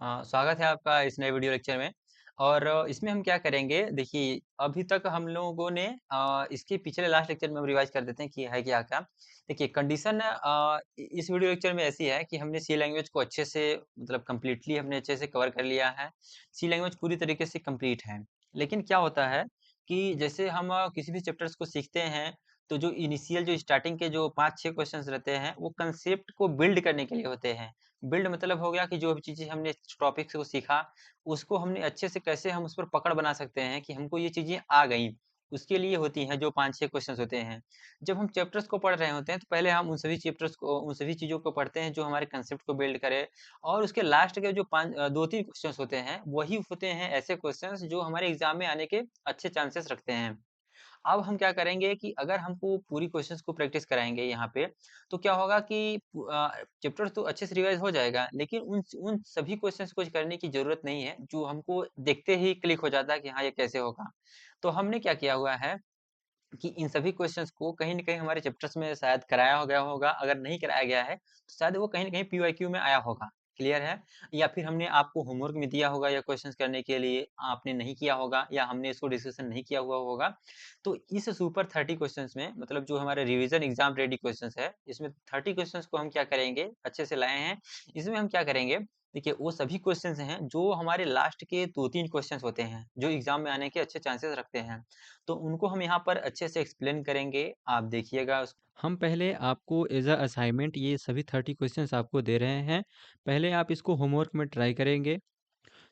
स्वागत है आपका इस नए वीडियो लेक्चर में। और इसमें हम क्या करेंगे, देखिए अभी तक हम लोगों ने इसके पिछले लास्ट लेक्चर में हम रिवाइज कर देते हैं कि है क्या क्या। देखिए कंडीशन इस वीडियो लेक्चर में ऐसी है कि हमने सी लैंग्वेज को अच्छे से मतलब कंप्लीटली हमने अच्छे से कवर कर लिया है। सी लैंग्वेज पूरी तरीके से कंप्लीट है। लेकिन क्या होता है कि जैसे हम किसी भी चैप्टर्स को सीखते हैं, तो जो इनिशियल जो स्टार्टिंग के जो 5-6 क्वेश्चंस रहते हैं वो कंसेप्ट को बिल्ड करने के लिए होते हैं। बिल्ड मतलब हो गया कि जो भी चीज़ें हमने टॉपिक से को सीखा, उसको हमने अच्छे से कैसे हम उस पर पकड़ बना सकते हैं कि हमको ये चीज़ें आ गईं। उसके लिए होती हैं जो 5-6 क्वेश्चन्स होते हैं। जब हम चैप्टर्स को पढ़ रहे होते हैं, तो पहले हम उन सभी चीज़ों को पढ़ते हैं जो हमारे कंसेप्ट को बिल्ड करे, और उसके लास्ट के जो 2-3 क्वेश्चन्स होते हैं, वही होते हैं ऐसे क्वेश्चन्स जो हमारे एग्ज़ाम में आने के अच्छे चांसेस रखते हैं। अब हम क्या करेंगे कि अगर हमको पूरी क्वेश्चंस को प्रैक्टिस कराएँगे यहाँ पे, तो क्या होगा कि चैप्टर तो अच्छे से रिवाइज़ हो जाएगा, लेकिन उन सभी क्वेश्चंस को करने की ज़रूरत नहीं है, जो हमको देखते ही क्लिक हो जाता है कि हाँ, ये कैसे होगा। तो हमने क्या किया हुआ है कि इन सभी क्वेश्चंस को कहीं न कहीं हमारे चैप्टर्स में शायद कराया गया होगा, अगर नहीं कराया गया है, तो शायद वो कहीं न कहीं पीवाईक्यू में आया होगा, क्लियर है? या फिर हमने आपको होमवर्क में दिया होगा या क्वेश्चंस करने के लिए, आपने नहीं किया होगा या हमने इसको डिस्कशन नहीं किया हुआ होगा। तो इस सुपर 30 क्वेश्चंस में मतलब जो हमारे रिवीजन एग्ज़ाम रेडी क्वेश्चंस है, इसमें 30 क्वेश्चंस को हम क्या करेंगे, अच्छे से लाए हैं। इसमें हम क्या करेंगे, देखिए वो सभी क्वेश्चंस हैं जो हमारे लास्ट के 2-3 क्वेश्चंस होते हैं, जो एग्ज़ाम में आने के अच्छे चांसेस रखते हैं। तो उनको हम यहाँ पर अच्छे से एक्सप्लेन करेंगे, आप देखिएगा उस हम पहले आपको एज़ अ असाइनमेंट ये सभी 30 क्वेश्चंस आपको दे रहे हैं। पहले आप इसको होमवर्क में ट्राई करेंगे।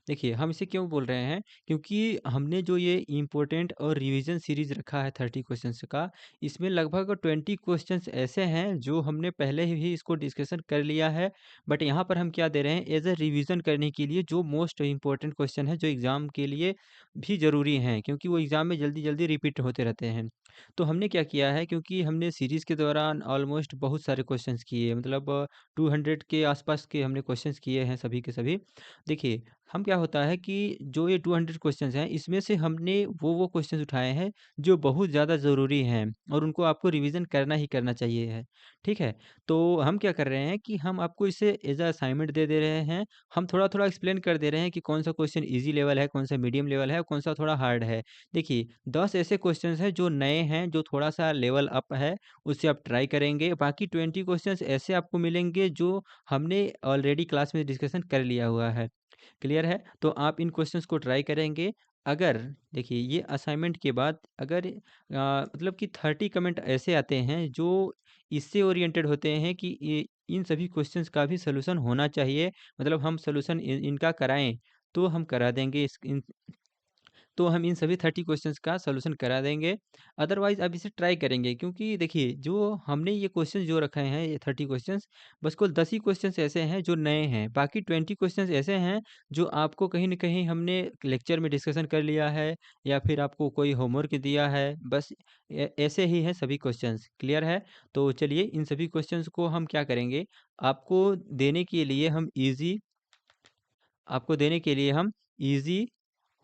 देखिए, हम इसे क्यों बोल रहे हैं, क्योंकि हमने जो ये इम्पोर्टेंट और रिवीजन सीरीज़ रखा है 30 क्वेश्चंस का, इसमें लगभग 20 क्वेश्चंस ऐसे हैं जो हमने पहले ही इसको डिस्कशन कर लिया है। बट यहाँ पर हम क्या दे रहे हैं, एज़ अ रिवीजन करने के लिए जो मोस्ट इम्पोर्टेंट क्वेश्चन है, जो एग्ज़ाम के लिए भी ज़रूरी हैं, क्योंकि वो एग्ज़ाम में जल्दी-जल्दी रिपीट होते रहते हैं। तो हमने क्या किया है, क्योंकि हमने सीरीज़ के दौरान ऑलमोस्ट बहुत सारे क्वेश्चंस किए, मतलब 200 के आसपास के हमने क्वेश्चंस किए हैं सभी के सभी। देखिए, हम क्या होता है कि जो ये 200 क्वेश्चंस हैं, इसमें से हमने वो क्वेश्चंस उठाए हैं जो बहुत ज़्यादा ज़रूरी हैं और उनको आपको रिवीजन करना ही करना चाहिए है, ठीक है? तो हम क्या कर रहे हैं कि हम आपको इसे एज़ अ असाइनमेंट दे रहे हैं। हम थोड़ा-थोड़ा एक्सप्लेन कर दे रहे हैं कि कौन-सा क्वेश्चन ईज़ी लेवल है, कौन-सा मीडियम लेवल है और कौन-सा थोड़ा हार्ड है। देखिए, 10 ऐसे क्वेश्चंस हैं जो नए हैं, जो थोड़ा-सा लेवल अप है, उससे आप ट्राई करेंगे। बाकी 20 क्वेश्चंस ऐसे आपको मिलेंगे जो हमने ऑलरेडी क्लास में डिस्कशन कर लिया हुआ है। क्लियर है? तो आप इन क्वेश्चंस को ट्राई करेंगे। अगर देखिए ये असाइनमेंट के बाद अगर मतलब कि 30 कमेंट ऐसे आते हैं जो इससे ओरिएंटेड होते हैं कि इन सभी क्वेश्चंस का भी सॉल्यूशन होना चाहिए, मतलब हम सॉल्यूशन इनका कराएँ, तो हम करा देंगे तो हम इन सभी 30 क्वेश्चंस का सॉल्यूशन करा देंगे। अदरवाइज़ आप इसे ट्राई करेंगे, क्योंकि देखिए जो हमने ये क्वेश्चंस जो रखे हैं, ये 30 क्वेश्चंस, बस कुल 10 ही क्वेश्चंस ऐसे हैं जो नए हैं। बाकी 20 क्वेश्चंस ऐसे हैं जो आपको कहीं न कहीं हमने लेक्चर में डिस्कशन कर लिया है या फिर आपको कोई होमवर्क दिया है। बस ऐसे ही हैं सभी क्वेश्चंस। क्लियर है? तो चलिए इन सभी क्वेश्चंस को हम क्या करेंगे, आपको देने के लिए हम ईज़ी आपको देने के लिए हम ईज़ी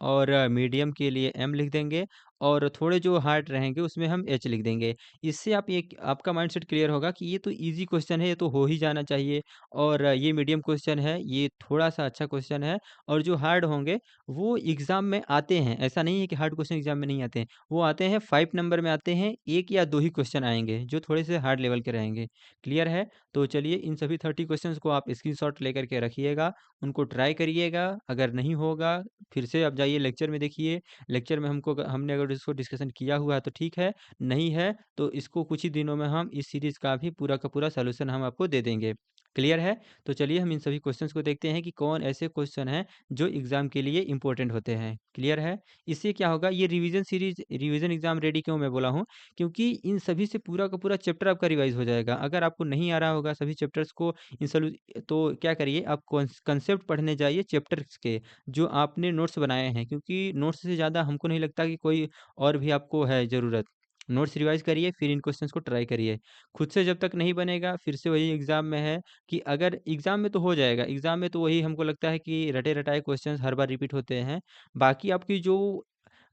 और मीडियम के लिए एम लिख देंगे और थोड़े जो हार्ड रहेंगे उसमें हम एच लिख देंगे। इससे आप एक आपका माइंडसेट क्लियर होगा कि ये तो ईज़ी क्वेश्चन है, ये तो हो ही जाना चाहिए, और ये मीडियम क्वेश्चन है, ये थोड़ा-सा अच्छा क्वेश्चन है, और जो हार्ड होंगे वो एग्ज़ाम में आते हैं। ऐसा नहीं है कि हार्ड क्वेश्चन एग्ज़ाम में नहीं आते हैं। वो आते हैं 5 नंबर में आते हैं, 1 या 2 ही क्वेश्चन आएँगे जो थोड़े से हार्ड लेवल के रहेंगे। क्लियर है? तो चलिए इन सभी 30 क्वेश्चंस को आप स्क्रीनशॉट लेकर के रखिएगा, उनको ट्राई करिएगा। अगर नहीं होगा फिर से आप जाइए लेक्चर में देखिए, लेक्चर में हमने अगर इसको डिस्कशन किया हुआ है तो ठीक है, नहीं है तो इसको कुछ ही दिनों में हम इस सीरीज़ का भी पूरा का पूरा सॉल्यूशन हम आपको दे देंगे। क्लियर है? तो चलिए हम इन सभी क्वेश्चंस को देखते हैं कि कौन ऐसे क्वेश्चन हैं जो एग्ज़ाम के लिए इम्पोर्टेंट होते हैं। क्लियर है? इससे क्या होगा, ये revision series revision exam ready क्यों मैं बोला हूँ, क्योंकि इन सभी से पूरा का पूरा चैप्टर आपका रिवाइज़ हो जाएगा। अगर आपको नहीं आ रहा होगा सभी चैप्टर्स को इन सॉल्यू तो क्या करिए, आप कंसेप्ट पढ़ने जाइए चैप्टर्स के, जो आपने नोट्स बनाए हैं, क्योंकि नोट्स से ज़्यादा हमको नहीं लगता कि कोई और भी आपको है ज़रूरत। नोट्स रिवाइज़ करिए, फिर इन क्वेश्चंस को ट्राई करिए। खुद से जब तक नहीं बनेगा, फिर से वही एग्ज़ाम में है कि अगर एग्ज़ाम में तो हो जाएगा, एग्ज़ाम में तो वही हमको लगता है कि रटे-रटाए क्वेश्चंस हर बार रिपीट होते हैं। बाकी आपकी जो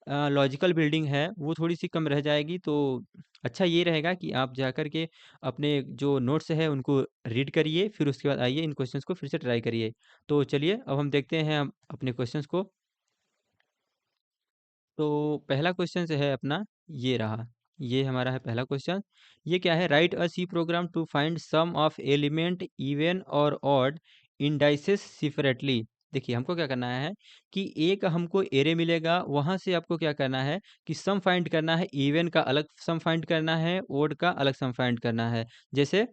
लॉजिकल बिल्डिंग है वो थोड़ी-सी कम रह जाएगी, तो अच्छा ये रहेगा कि आप जाकर के अपने जो नोट्स है उनको रीड करिए, फिर उसके बाद आइए इन क्वेश्चंस को फिर से ट्राई करिए। तो चलिए अब हम देखते हैं हम अपने क्वेश्चंस को। तो पहला क्वेश्चन जो है अपना ये रहा। ये हमारा है पहला क्वेश्चन। ये क्या है? Write a C program to find sum of element even और ऑड इंडाइसेस सेपरेटली। देखिए हमको क्या करना है कि एक हमको एरे मिलेगा, वहाँ से आपको क्या करना है कि सम फाइंड करना है, इवन का अलग सम फाइंड करना है, ऑड का अलग सम फाइंड करना है। जैसे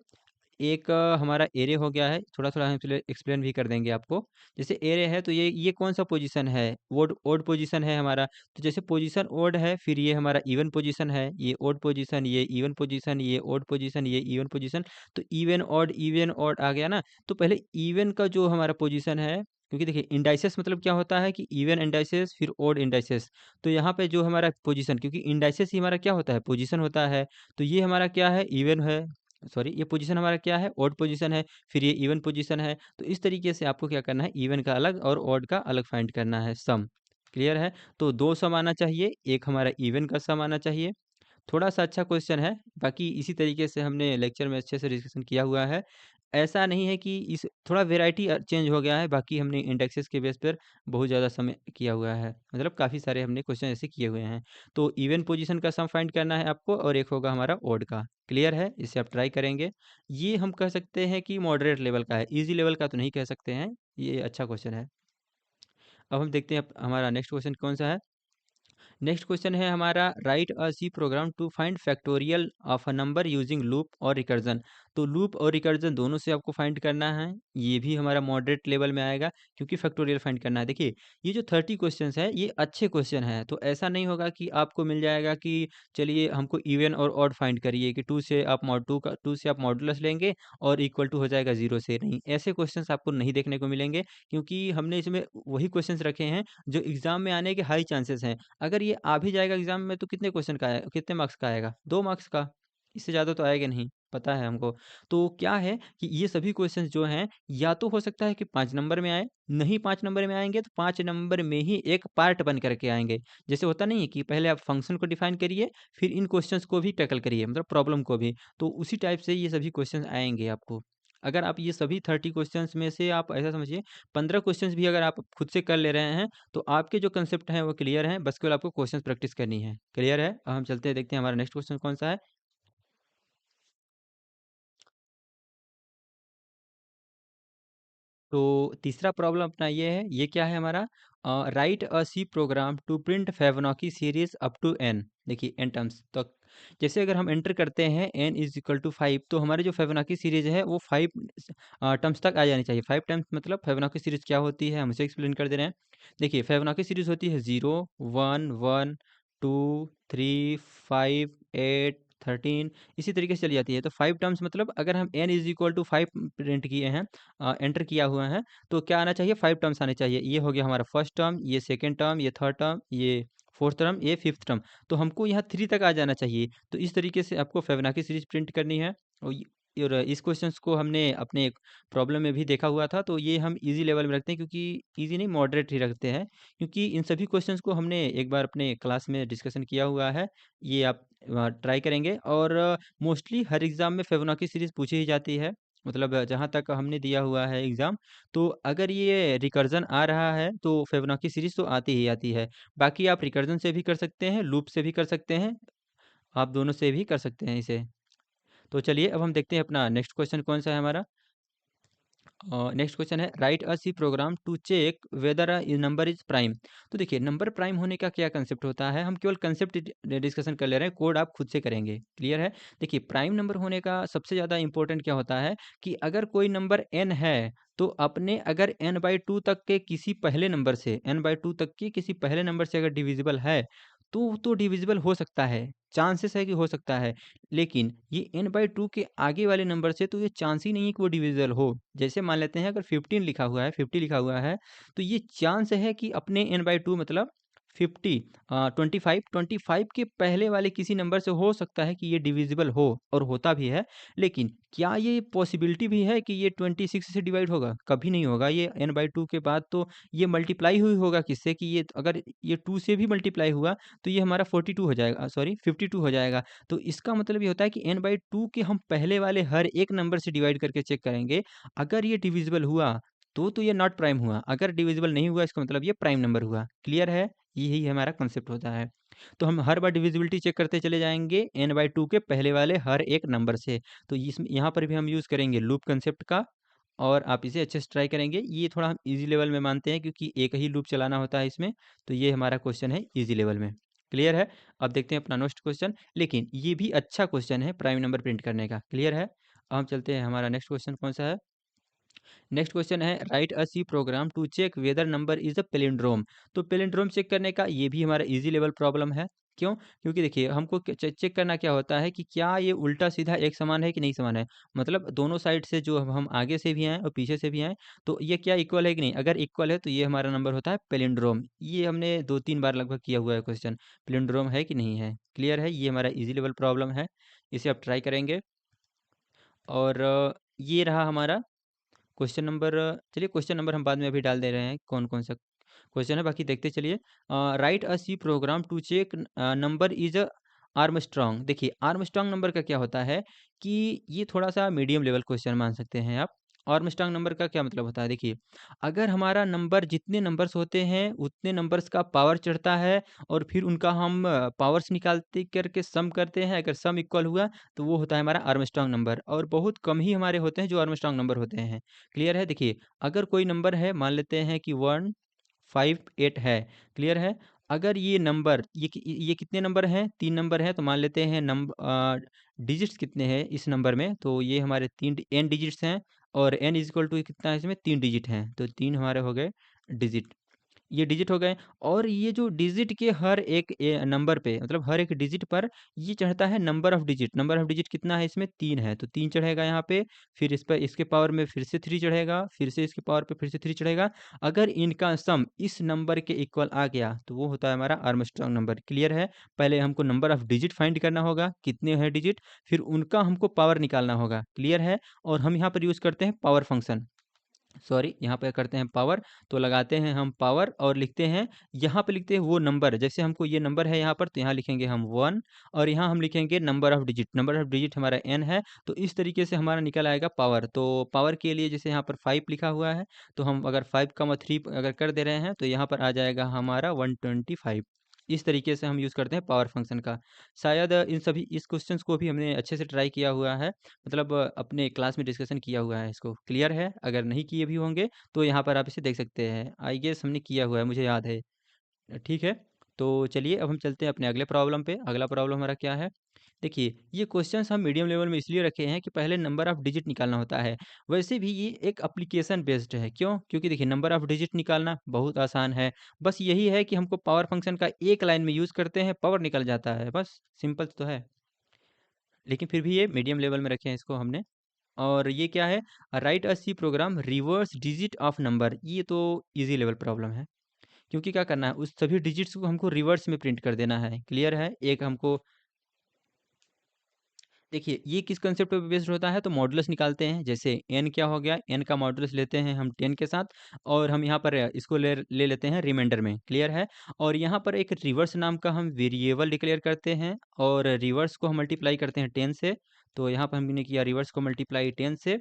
एक हमारा एरे हो गया है, थोड़ा-थोड़ा हम चलिए एक्सप्लेन भी कर देंगे आपको। जैसे एरे है तो ये कौन-सा पोज़ीशन है? ओड ओड पोज़ीशन है हमारा। तो जैसे पोज़ीशन ओड है, फिर ये हमारा इवन पोज़ीशन है, ये ओड पोज़ीशन, ये इवन पोज़ीशन, ये ओड पोज़ीशन, ये इवन पोज़ीशन। तो इवन ऑड आ गया ना? तो पहले इवन का जो हमारा पोज़ीशन है, क्योंकि देखिए इंडाइसेस मतलब क्या होता है कि इवन इंडाइसेस फिर ऑड इंडाइसेस। तो यहाँ पे जो हमारा पोज़ीशन, क्योंकि इंडाइसेस ही हमारा क्या होता है? पोज़ीशन होता है। तो ये हमारा क्या है? इवन है। सॉरी, ये पोजीशन हमारा क्या है? ऑड पोजीशन है, फिर ये इवन पोजीशन है। तो इस तरीके से आपको क्या करना है, इवन का अलग और ऑड का अलग फाइंड करना है सम। क्लियर है? तो 2 सम आना चाहिए, एक हमारा इवन का सम आना चाहिए। थोड़ा-सा अच्छा क्वेश्चन है, बाकी इसी तरीके से हमने लेक्चर में अच्छे से डिस्कशन किया हुआ है। ऐसा नहीं है कि इस थोड़ा वैरायटी चेंज हो गया है, बाकी हमने इंडेक्सेस के बेस पर बहुत ज़्यादा समय किया हुआ है। मतलब काफ़ी सारे हमने क्वेश्चन ऐसे किए हुए हैं। तो इवन पोजीशन का सम फाइंड करना है आपको और एक होगा हमारा ऑड का। क्लियर है? इसे आप ट्राई करेंगे। ये हम कह सकते हैं कि मॉडरेट लेवल का है, ईज़ी लेवल का तो नहीं कह सकते हैं। ये अच्छा क्वेश्चन है। अब हम देखते हैं हमारा नेक्स्ट क्वेश्चन कौन-सा है? नेक्स्ट क्वेश्चन है हमारा, write a C program to find factorial of a number using loop और रिकर्जन। तो लूप और रिकर्जन दोनों से आपको फाइंड करना है। ये भी हमारा मॉडरेट लेवल में आएगा, क्योंकि फैक्टोरियल फाइंड करना है। देखिए ये जो 30 क्वेश्चंस है ये अच्छे क्वेश्चन है, तो ऐसा नहीं होगा कि आपको मिल जाएगा कि चलिए हमको इवन और ऑड फाइंड करिए कि 2 से आप मॉड 2 का 2 से आप मॉडुलस लेंगे और इक्वल टू हो जाएगा 0 से। नहीं, ऐसे क्वेश्चंस आपको नहीं देखने को मिलेंगे, क्योंकि हमने इसमें वही क्वेश्चंस रखे हैं जो एग्जाम में आने के हाई चांसेस हैं। अगर ये आ भी जाएगा एग्ज़ाम में तो कितने क्वेश्चन का आए कितने मार्क्स का आएगा? 2 मार्क्स का, इससे ज़्यादा तो आएगा नहीं, पता है हमको। तो क्या है कि ये सभी क्वेश्चंस जो हैं, या तो हो सकता है कि 5 नंबर में आए, नहीं 5 नंबर में आएँगे तो 5 नंबर में ही एक पार्ट बन कर के आएँगे। जैसे होता नहीं है कि पहले आप फंक्शन को डिफाइन करिए, फिर इन क्वेश्चंस को भी टैकल करिए, मतलब प्रॉब्लम को भी। तो उसी टाइप से ये सभी क्वेश्चंस आएँगे आपको। अगर आप ये सभी 30 क्वेश्चंस में से आप ऐसा समझिए 15 क्वेश्चंस भी अगर आप खुद से कर ले रहे हैं, तो आपके जो कंसेप्ट हैं वो क्लियर हैं, बस केवल आपको क्वेश्चंस प्रैक्टिस करनी है। क्लियर है? अब हम चलते हैं, देखते हैं हमारा नेक्स्ट क्वेश्चन कौन-सा है। तो तीसरा प्रॉब्लम अपना ये है, ये क्या है हमारा? Write a C program to print Fibonacci series up to n। देखिए n टर्म्स तक, जैसे अगर हम एंटर करते हैं n इज इक्वल टू 5, तो हमारी जो फिबोनाची सीरीज है वो 5 टर्म्स तक आ जानी चाहिए। 5 टर्म्स मतलब फिबोनाची सीरीज क्या होती है हम उसे एक्सप्लेन कर दे रहे हैं। देखिए फिबोनाची सीरीज होती है 0, 1, 1, 2, 3, 5, 8, 13, इसी तरीके से चली जाती है। तो 5 टर्म्स मतलब अगर हम n is equal to 5 print किए हैं, एंटर किया हुआ है, तो क्या आना चाहिए? 5 टर्म्स आने चाहिए। ये हो गया हमारा फर्स्ट टर्म, ये सेकंड टर्म, ये थर्ड टर्म, ये फोर्थ टर्म, ये फिफ्थ टर्म। तो हमको यहाँ 3 तक आ जाना चाहिए। तो इस तरीके से आपको फिबोनाची सीरीज प्रिंट करनी है। और और इस क्वेश्चंस को हमने अपने प्रॉब्लम में भी देखा हुआ था, तो ये हम इजी लेवल में रखते हैं, क्योंकि इजी नहीं मॉडरेट ही रखते हैं, क्योंकि इन सभी क्वेश्चंस को हमने एक बार अपने क्लास में डिस्कशन किया हुआ है। ये आप ट्राई करेंगे, और मोस्टली हर एग्जाम में फिबोनाची सीरीज पूछी ही जाती है। मतलब जहाँ तक हमने दिया हुआ है एग्ज़ाम, तो अगर ये रिकर्जन आ रहा है तो फिबोनाची सीरीज़ तो आती ही आती है। बाकी आप रिकर्जन से भी कर सकते हैं, लूप से भी कर सकते हैं, आप दोनों से भी कर सकते हैं इसे। तो चलिए अब हम देखते हैं अपना नेक्स्ट क्वेश्चन कौन-सा है हमारा। नेक्स्ट क्वेश्चन है, write a C program to check whether a number is prime. तो देखिए नंबर प्राइम होने का क्या कंसेप्ट होता है, हम केवल कंसेप्ट डिस्कशन कर ले रहे हैं, कोड आप खुद से करेंगे। क्लियर है? देखिए प्राइम नंबर होने का सबसे ज़्यादा इंपॉर्टेंट क्या होता है कि अगर कोई नंबर n है, तो अपने अगर n/2 तक के किसी पहले नंबर से, n/2 तक के किसी पहले नंबर से अगर डिविजिबल है, तो डिविजिबल हो सकता है, चांसेस है कि हो सकता है। लेकिन ये n/2 के आगे वाले नंबर से तो ये चांस ही नहीं है कि वो डिविजिबल हो। जैसे मान लेते हैं अगर 15 लिखा हुआ है, 50 लिखा हुआ है, तो ये चांस है कि अपने n/2 मतलब 50 25 25 के पहले वाले किसी नंबर से हो सकता है कि ये डिविजिबल हो और होता भी है, लेकिन क्या ये पॉसिबिलिटी भी है कि ये 26 से डिवाइड होगा? कभी नहीं होगा। ये n/2 के बाद तो ये मल्टीप्लाई हुई होगा किससे कि ये अगर ये 2 से भी मल्टीप्लाई हुआ तो ये हमारा 42 हो जाएगा, सॉरी 52 हो जाएगा। तो इसका मतलब ये होता है कि n/2 के हम पहले वाले हर एक नंबर से डिवाइड करके चेक करेंगे। अगर ये डिविजिबल हुआ तो ये नॉट प्राइम हुआ, अगर डिविजिबल नहीं हुआ इसका मतलब ये प्राइम नंबर हुआ। क्लियर है? यही हमारा कांसेप्ट होता है। तो हम हर बार डिविजिबिलिटी चेक करते चले जाएँगे n/2 के पहले वाले हर एक नंबर से। तो इसमें यहाँ पर भी हम यूज़ करेंगे लूप कांसेप्ट का और आप इसे अच्छे से ट्राई करेंगे। ये थोड़ा हम ईज़ी लेवल में मानते हैं क्योंकि एक ही लूप चलाना होता है इसमें, तो ये हमारा क्वेश्चन है ईज़ी लेवल में। क्लियर है? अब देखते हैं अपना नेक्स्ट क्वेश्चन, लेकिन ये भी अच्छा क्वेश्चन है प्राइम नंबर प्रिंट करने का। क्लियर है? अब हम चलते हैं, हमारा नेक्स्ट क्वेश्चन कौन-सा है? नेक्स्ट क्वेश्चन है write a C program to check whether number is a palindrome. तो पैलिंड्रोम चेक करने का ये भी हमारा इजी लेवल प्रॉब्लम है। क्यों? क्योंकि देखिए हमको चेक करना क्या होता है कि क्या ये उल्टा सीधा एक समान है कि नहीं समान है। मतलब दोनों साइड से जो हम आगे से भी आए और पीछे से भी आए तो ये क्या इक्वल है कि नहीं। अगर इक्वल है तो ये हमारा नंबर होता है पैलिंड्रोम। ये हमने 2-3 बार लगभग किया हुआ है क्वेश्चन। पैलिंड्रोम है कि नहीं है। क्लियर है? ये हमारा इजी लेवल प्रॉब्लम है। इसे आप ट्राई करेंगे। और ये रहा हमारा क्वेश्चन नंबर। चलिए क्वेश्चन नंबर हम बाद में अभी डाल दे रहे हैं कौन-कौन सा क्वेश्चन है, बाकी देखते चलिए। Write a C program to check number is Armstrong. देखिए आर्मस्ट्रॉन्ग नंबर का क्या होता है कि ये थोड़ा-सा मीडियम लेवल क्वेश्चन मान सकते हैं आप। आर्मस्ट्रॉन्ग नंबर का क्या मतलब होता है? देखिए, अगर हमारा नंबर जितने नंबर्स होते हैं, उतने नंबर्स का पावर चढ़ता है और फिर उनका हम पावर्स निकालते करके सम करते हैं। अगर सम इक्वल हुआ तो वो होता है हमारा आर्मस्ट्रॉन्ग नंबर और बहुत कम ही हमारे होते हैं जो आर्मस्ट्रॉन्ग नंबर होते हैं। क्लियर है? देखिए, अगर कोई नंबर है मान लेते हैं कि 1, 5, 8 है। क्लियर है? अगर ये नंबर ये कितने नंबर हैं? 3 नंबर हैं तो मान लेते हैं डिजिट्स कितने हैं इस नंबर में? तो ये हमारे 3 n डिजिट्स हैं और n इज़ इक्वल टू कितना है इसमें 3 डिजिट हैं। तो 3 हमारे हो गए डिजिट। ये डिजिट हो गए और ये जो डिजिट के हर एक नंबर पे मतलब हर एक डिजिट पर ये चढ़ता है number of digit. Number of digit कितना है इसमें 3 है तो 3 चढ़ेगा यहाँ पे। फिर इस पर इसके पावर में फिर से 3 चढ़ेगा, फिर से इसके पावर पे फिर से 3 चढ़ेगा। अगर इनका सम इस नंबर के इक्वल आ गया तो वो होता है हमारा आर्मस्ट्रांग नंबर। क्लियर है? पहले हमको नंबर ऑफ डिजिट फाइंड करना होगा, कितने हैं डिजिट, फिर उनका हमको पावर निकालना होगा। क्लियर है? और हम यहाँ पर यूज़ करते हैं पावर फंक्शन। सॉरी, यहाँ पे करते हैं पावर। तो लगाते हैं हम पावर और लिखते हैं, यहाँ पे लिखते हैं वो नंबर जैसे हमको ये नंबर है यहाँ पर तो यहाँ लिखेंगे हम 1 और यहाँ हम लिखेंगे number of digit. Number of digit हमारा n है तो इस तरीके से हमारा निकल आएगा पावर। तो पावर के लिए जैसे यहाँ पर 5 लिखा हुआ है तो हम अगर 5, 3 अगर कर दे रहे हैं तो यहाँ पर आ जाएगा हमारा 125। इस तरीके से हम यूज़ करते हैं पावर फंक्शन का। शायद इन सभी इस क्वेश्चंस को भी हमने अच्छे से ट्राई किया हुआ है, मतलब अपने क्लास में डिस्कशन किया हुआ है इसको। क्लियर है? अगर नहीं किए भी होंगे तो यहाँ पर आप इसे देख सकते हैं। आई गेस हमने किया हुआ है, मुझे याद है। ठीक है? तो चलिए अब हम चलते हैं अपने अगले प्रॉब्लम पे। अगला प्रॉब्लम हमारा क्या है? देखिए, ये क्वेश्चंस हम मीडियम लेवल में इसलिए रखे हैं कि पहले नंबर ऑफ डिजिट निकालना होता है। वैसे भी ये एक एप्लीकेशन बेस्ड है। क्यों? क्योंकि देखिए नंबर ऑफ डिजिट निकालना बहुत आसान है। बस यही है कि हमको पावर फंक्शन का एक लाइन में यूज़ करते हैं, पावर निकल जाता है। बस सिंपल तो है। लेकिन फिर भी ये मीडियम लेवल में रखे हैं इसको हमने। और ये क्या है? Write a C program reverse digit of number. ये तो इजी लेवल प्रॉब्लम है क्योंकि क्या करना है उस सभी डिजिट्स को हमको रिवर्स में प्रिंट कर देना है। क्लियर है? एक हमको देखिए ये किस कंसेप्ट पे बेस्ड होता है तो मॉडुलस निकालते हैं। जैसे n क्या हो गया, n का मॉडुलस लेते हैं हम 10 के साथ और हम यहाँ पर इसको ले लेते हैं रिमाइंडर में। क्लियर है? और यहाँ पर एक रिवर्स नाम का हम वेरिएबल डिक्लेयर करते हैं और रिवर्स को हम मल्टीप्लाई करते हैं 10 से। तो यहाँ पर हमने किया रिवर्स को मल्टीप्लाई 10 से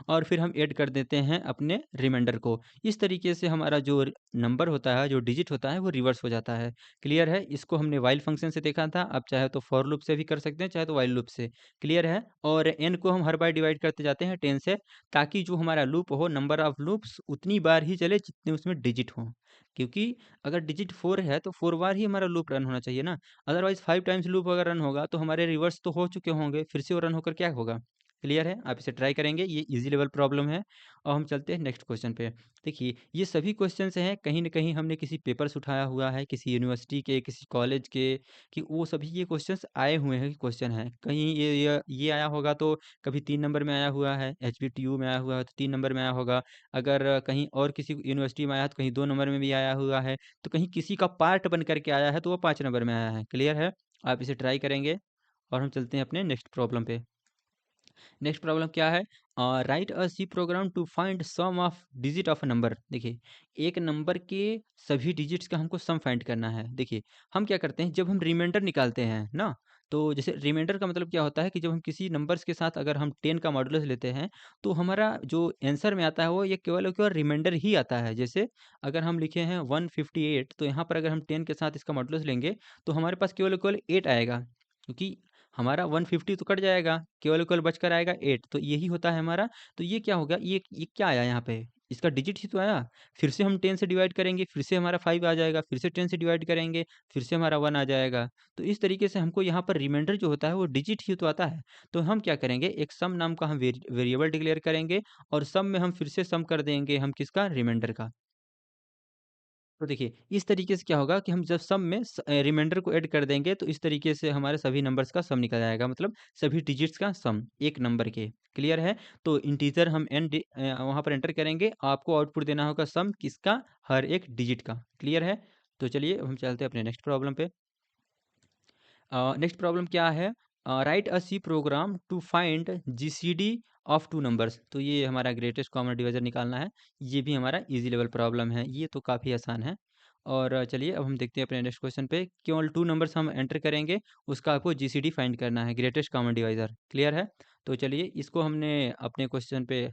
और फिर हम ऐड कर देते हैं अपने रिमाइंडर को। इस तरीके से हमारा जो नंबर होता है, जो डिजिट होता है वो रिवर्स हो जाता है। क्लियर है? इसको हमने व्हाइल फंक्शन से देखा था, आप चाहे तो फॉर लूप से भी कर सकते हैं, चाहे तो व्हाइल लूप से। क्लियर है? और n को हम हर बार डिवाइड करते जाते हैं 10 से ताकि जो हमारा लूप हो, नंबर ऑफ लूप्स उतनी बार ही चले जितने उसमें डिजिट हों। क्योंकि अगर डिजिट 4 है तो 4 बार ही हमारा लूप रन होना चाहिए ना। अदरवाइज़ 5 टाइम्स लूप अगर रन होगा तो हमारे रिवर्स तो हो चुके होंगे, फिर से वो रन होकर क्या होगा? क्लियर है? आप इसे ट्राई करेंगे, ये ईज़ी लेवल प्रॉब्लम है। और हम चलते हैं नेक्स्ट क्वेश्चन पे। देखिए, ये सभी क्वेश्चन्स हैं कहीं न कहीं हमने किसी पेपर से उठाया हुआ है, किसी यूनिवर्सिटी के, किसी कॉलेज के, कि वो सभी ये क्वेश्चन्स आए हुए हैं क्वेश्चन हैं। कहीं ये आया होगा तो कभी 3 नंबर में आया हुआ है, एचबीटीयू में आया हुआ है तो 3 नंबर में आया होगा। अगर कहीं और किसी यूनिवर्सिटी में आया है तो कहीं 2 नंबर में भी आया हुआ है। तो कहीं किसी का पार्ट बन कर के आया है तो वो 5 नंबर में आया है। क्लियर है? आप इसे ट्राई करेंगे और हम चलते हैं अपने नेक्स्ट प्रॉब्लम पे। नेक्स्ट प्रॉब्लम क्या है? Write a C program to find sum of digit of a number. देखिए, एक नंबर के सभी डिजिट्स का हमको सम फाइंड करना है। देखिए, हम क्या करते हैं जब हम रिमाइंडर निकालते हैं ना, तो जैसे रिमाइंडर का मतलब क्या होता है कि जब हम किसी नंबर्स के साथ अगर हम 10 का मॉडुलस लेते हैं तो हमारा जो आंसर में आता है वो ये केवल और केवल रिमाइंडर ही आता है। जैसे अगर हम लिखे हैं 158 तो यहाँ पर अगर हम 10 के साथ इसका मॉडुलस लेंगे तो हमारे पास केवल और केवल 8 आएगा, क्योंकि हमारा 150 तो कट जाएगा, केवल और केवल बचकर आएगा 8, तो यही होता है हमारा। तो ये क्या हो गया, ये क्या आया यहाँ पे? इसका डिजिट ही तो आया। फिर से हम 10 से डिवाइड करेंगे, फिर से हमारा 5 आ जाएगा, फिर से 10 से डिवाइड करेंगे, फिर से हमारा 1 आ जाएगा। तो इस तरीके से हमको यहाँ पर रिमाइंडर जो होता है वो डिजिट ही तो आता है। तो हम क्या करेंगे, एक सम नाम का हम वेरिएबल डिक्लेयर करेंगे और सम में हम फिर से सम कर देंगे हम किसका, रिमाइंडर का। तो देखिए, इस तरीके से क्या होगा कि हम जब सम में रिमाइंडर को ऐड कर देंगे तो इस तरीके से हमारे सभी नंबर्स का सम निकल आएगा, मतलब सभी डिजिट्स का सम एक नंबर के। क्लियर है? तो इंटीजर हम वहाँ पर एंटर करेंगे, आपको आउटपुट देना होगा सम किसका, हर एक डिजिट का। क्लियर है? तो चलिए अब हम चलते हैं अपने नेक्स्ट प्रॉब्लम पे। नेक्स्ट प्रॉब्लम क्या है? Write a C program to find GCD of two numbers. तो ये हमारा ग्रेटेस्ट कॉमन डिवाइजर निकालना है। ये भी हमारा इजी लेवल प्रॉब्लम है, ये तो काफ़ी आसान है। और चलिए अब हम देखते हैं अपने नेक्स्ट क्वेश्चन पे। केवल टू नंबर्स हम एंटर करेंगे, उसका आपको जीसीडी फाइंड करना है, ग्रेटेस्ट कॉमन डिवाइजर। क्लियर है? तो चलिए इसको हमने अपने क्वेश्चन पे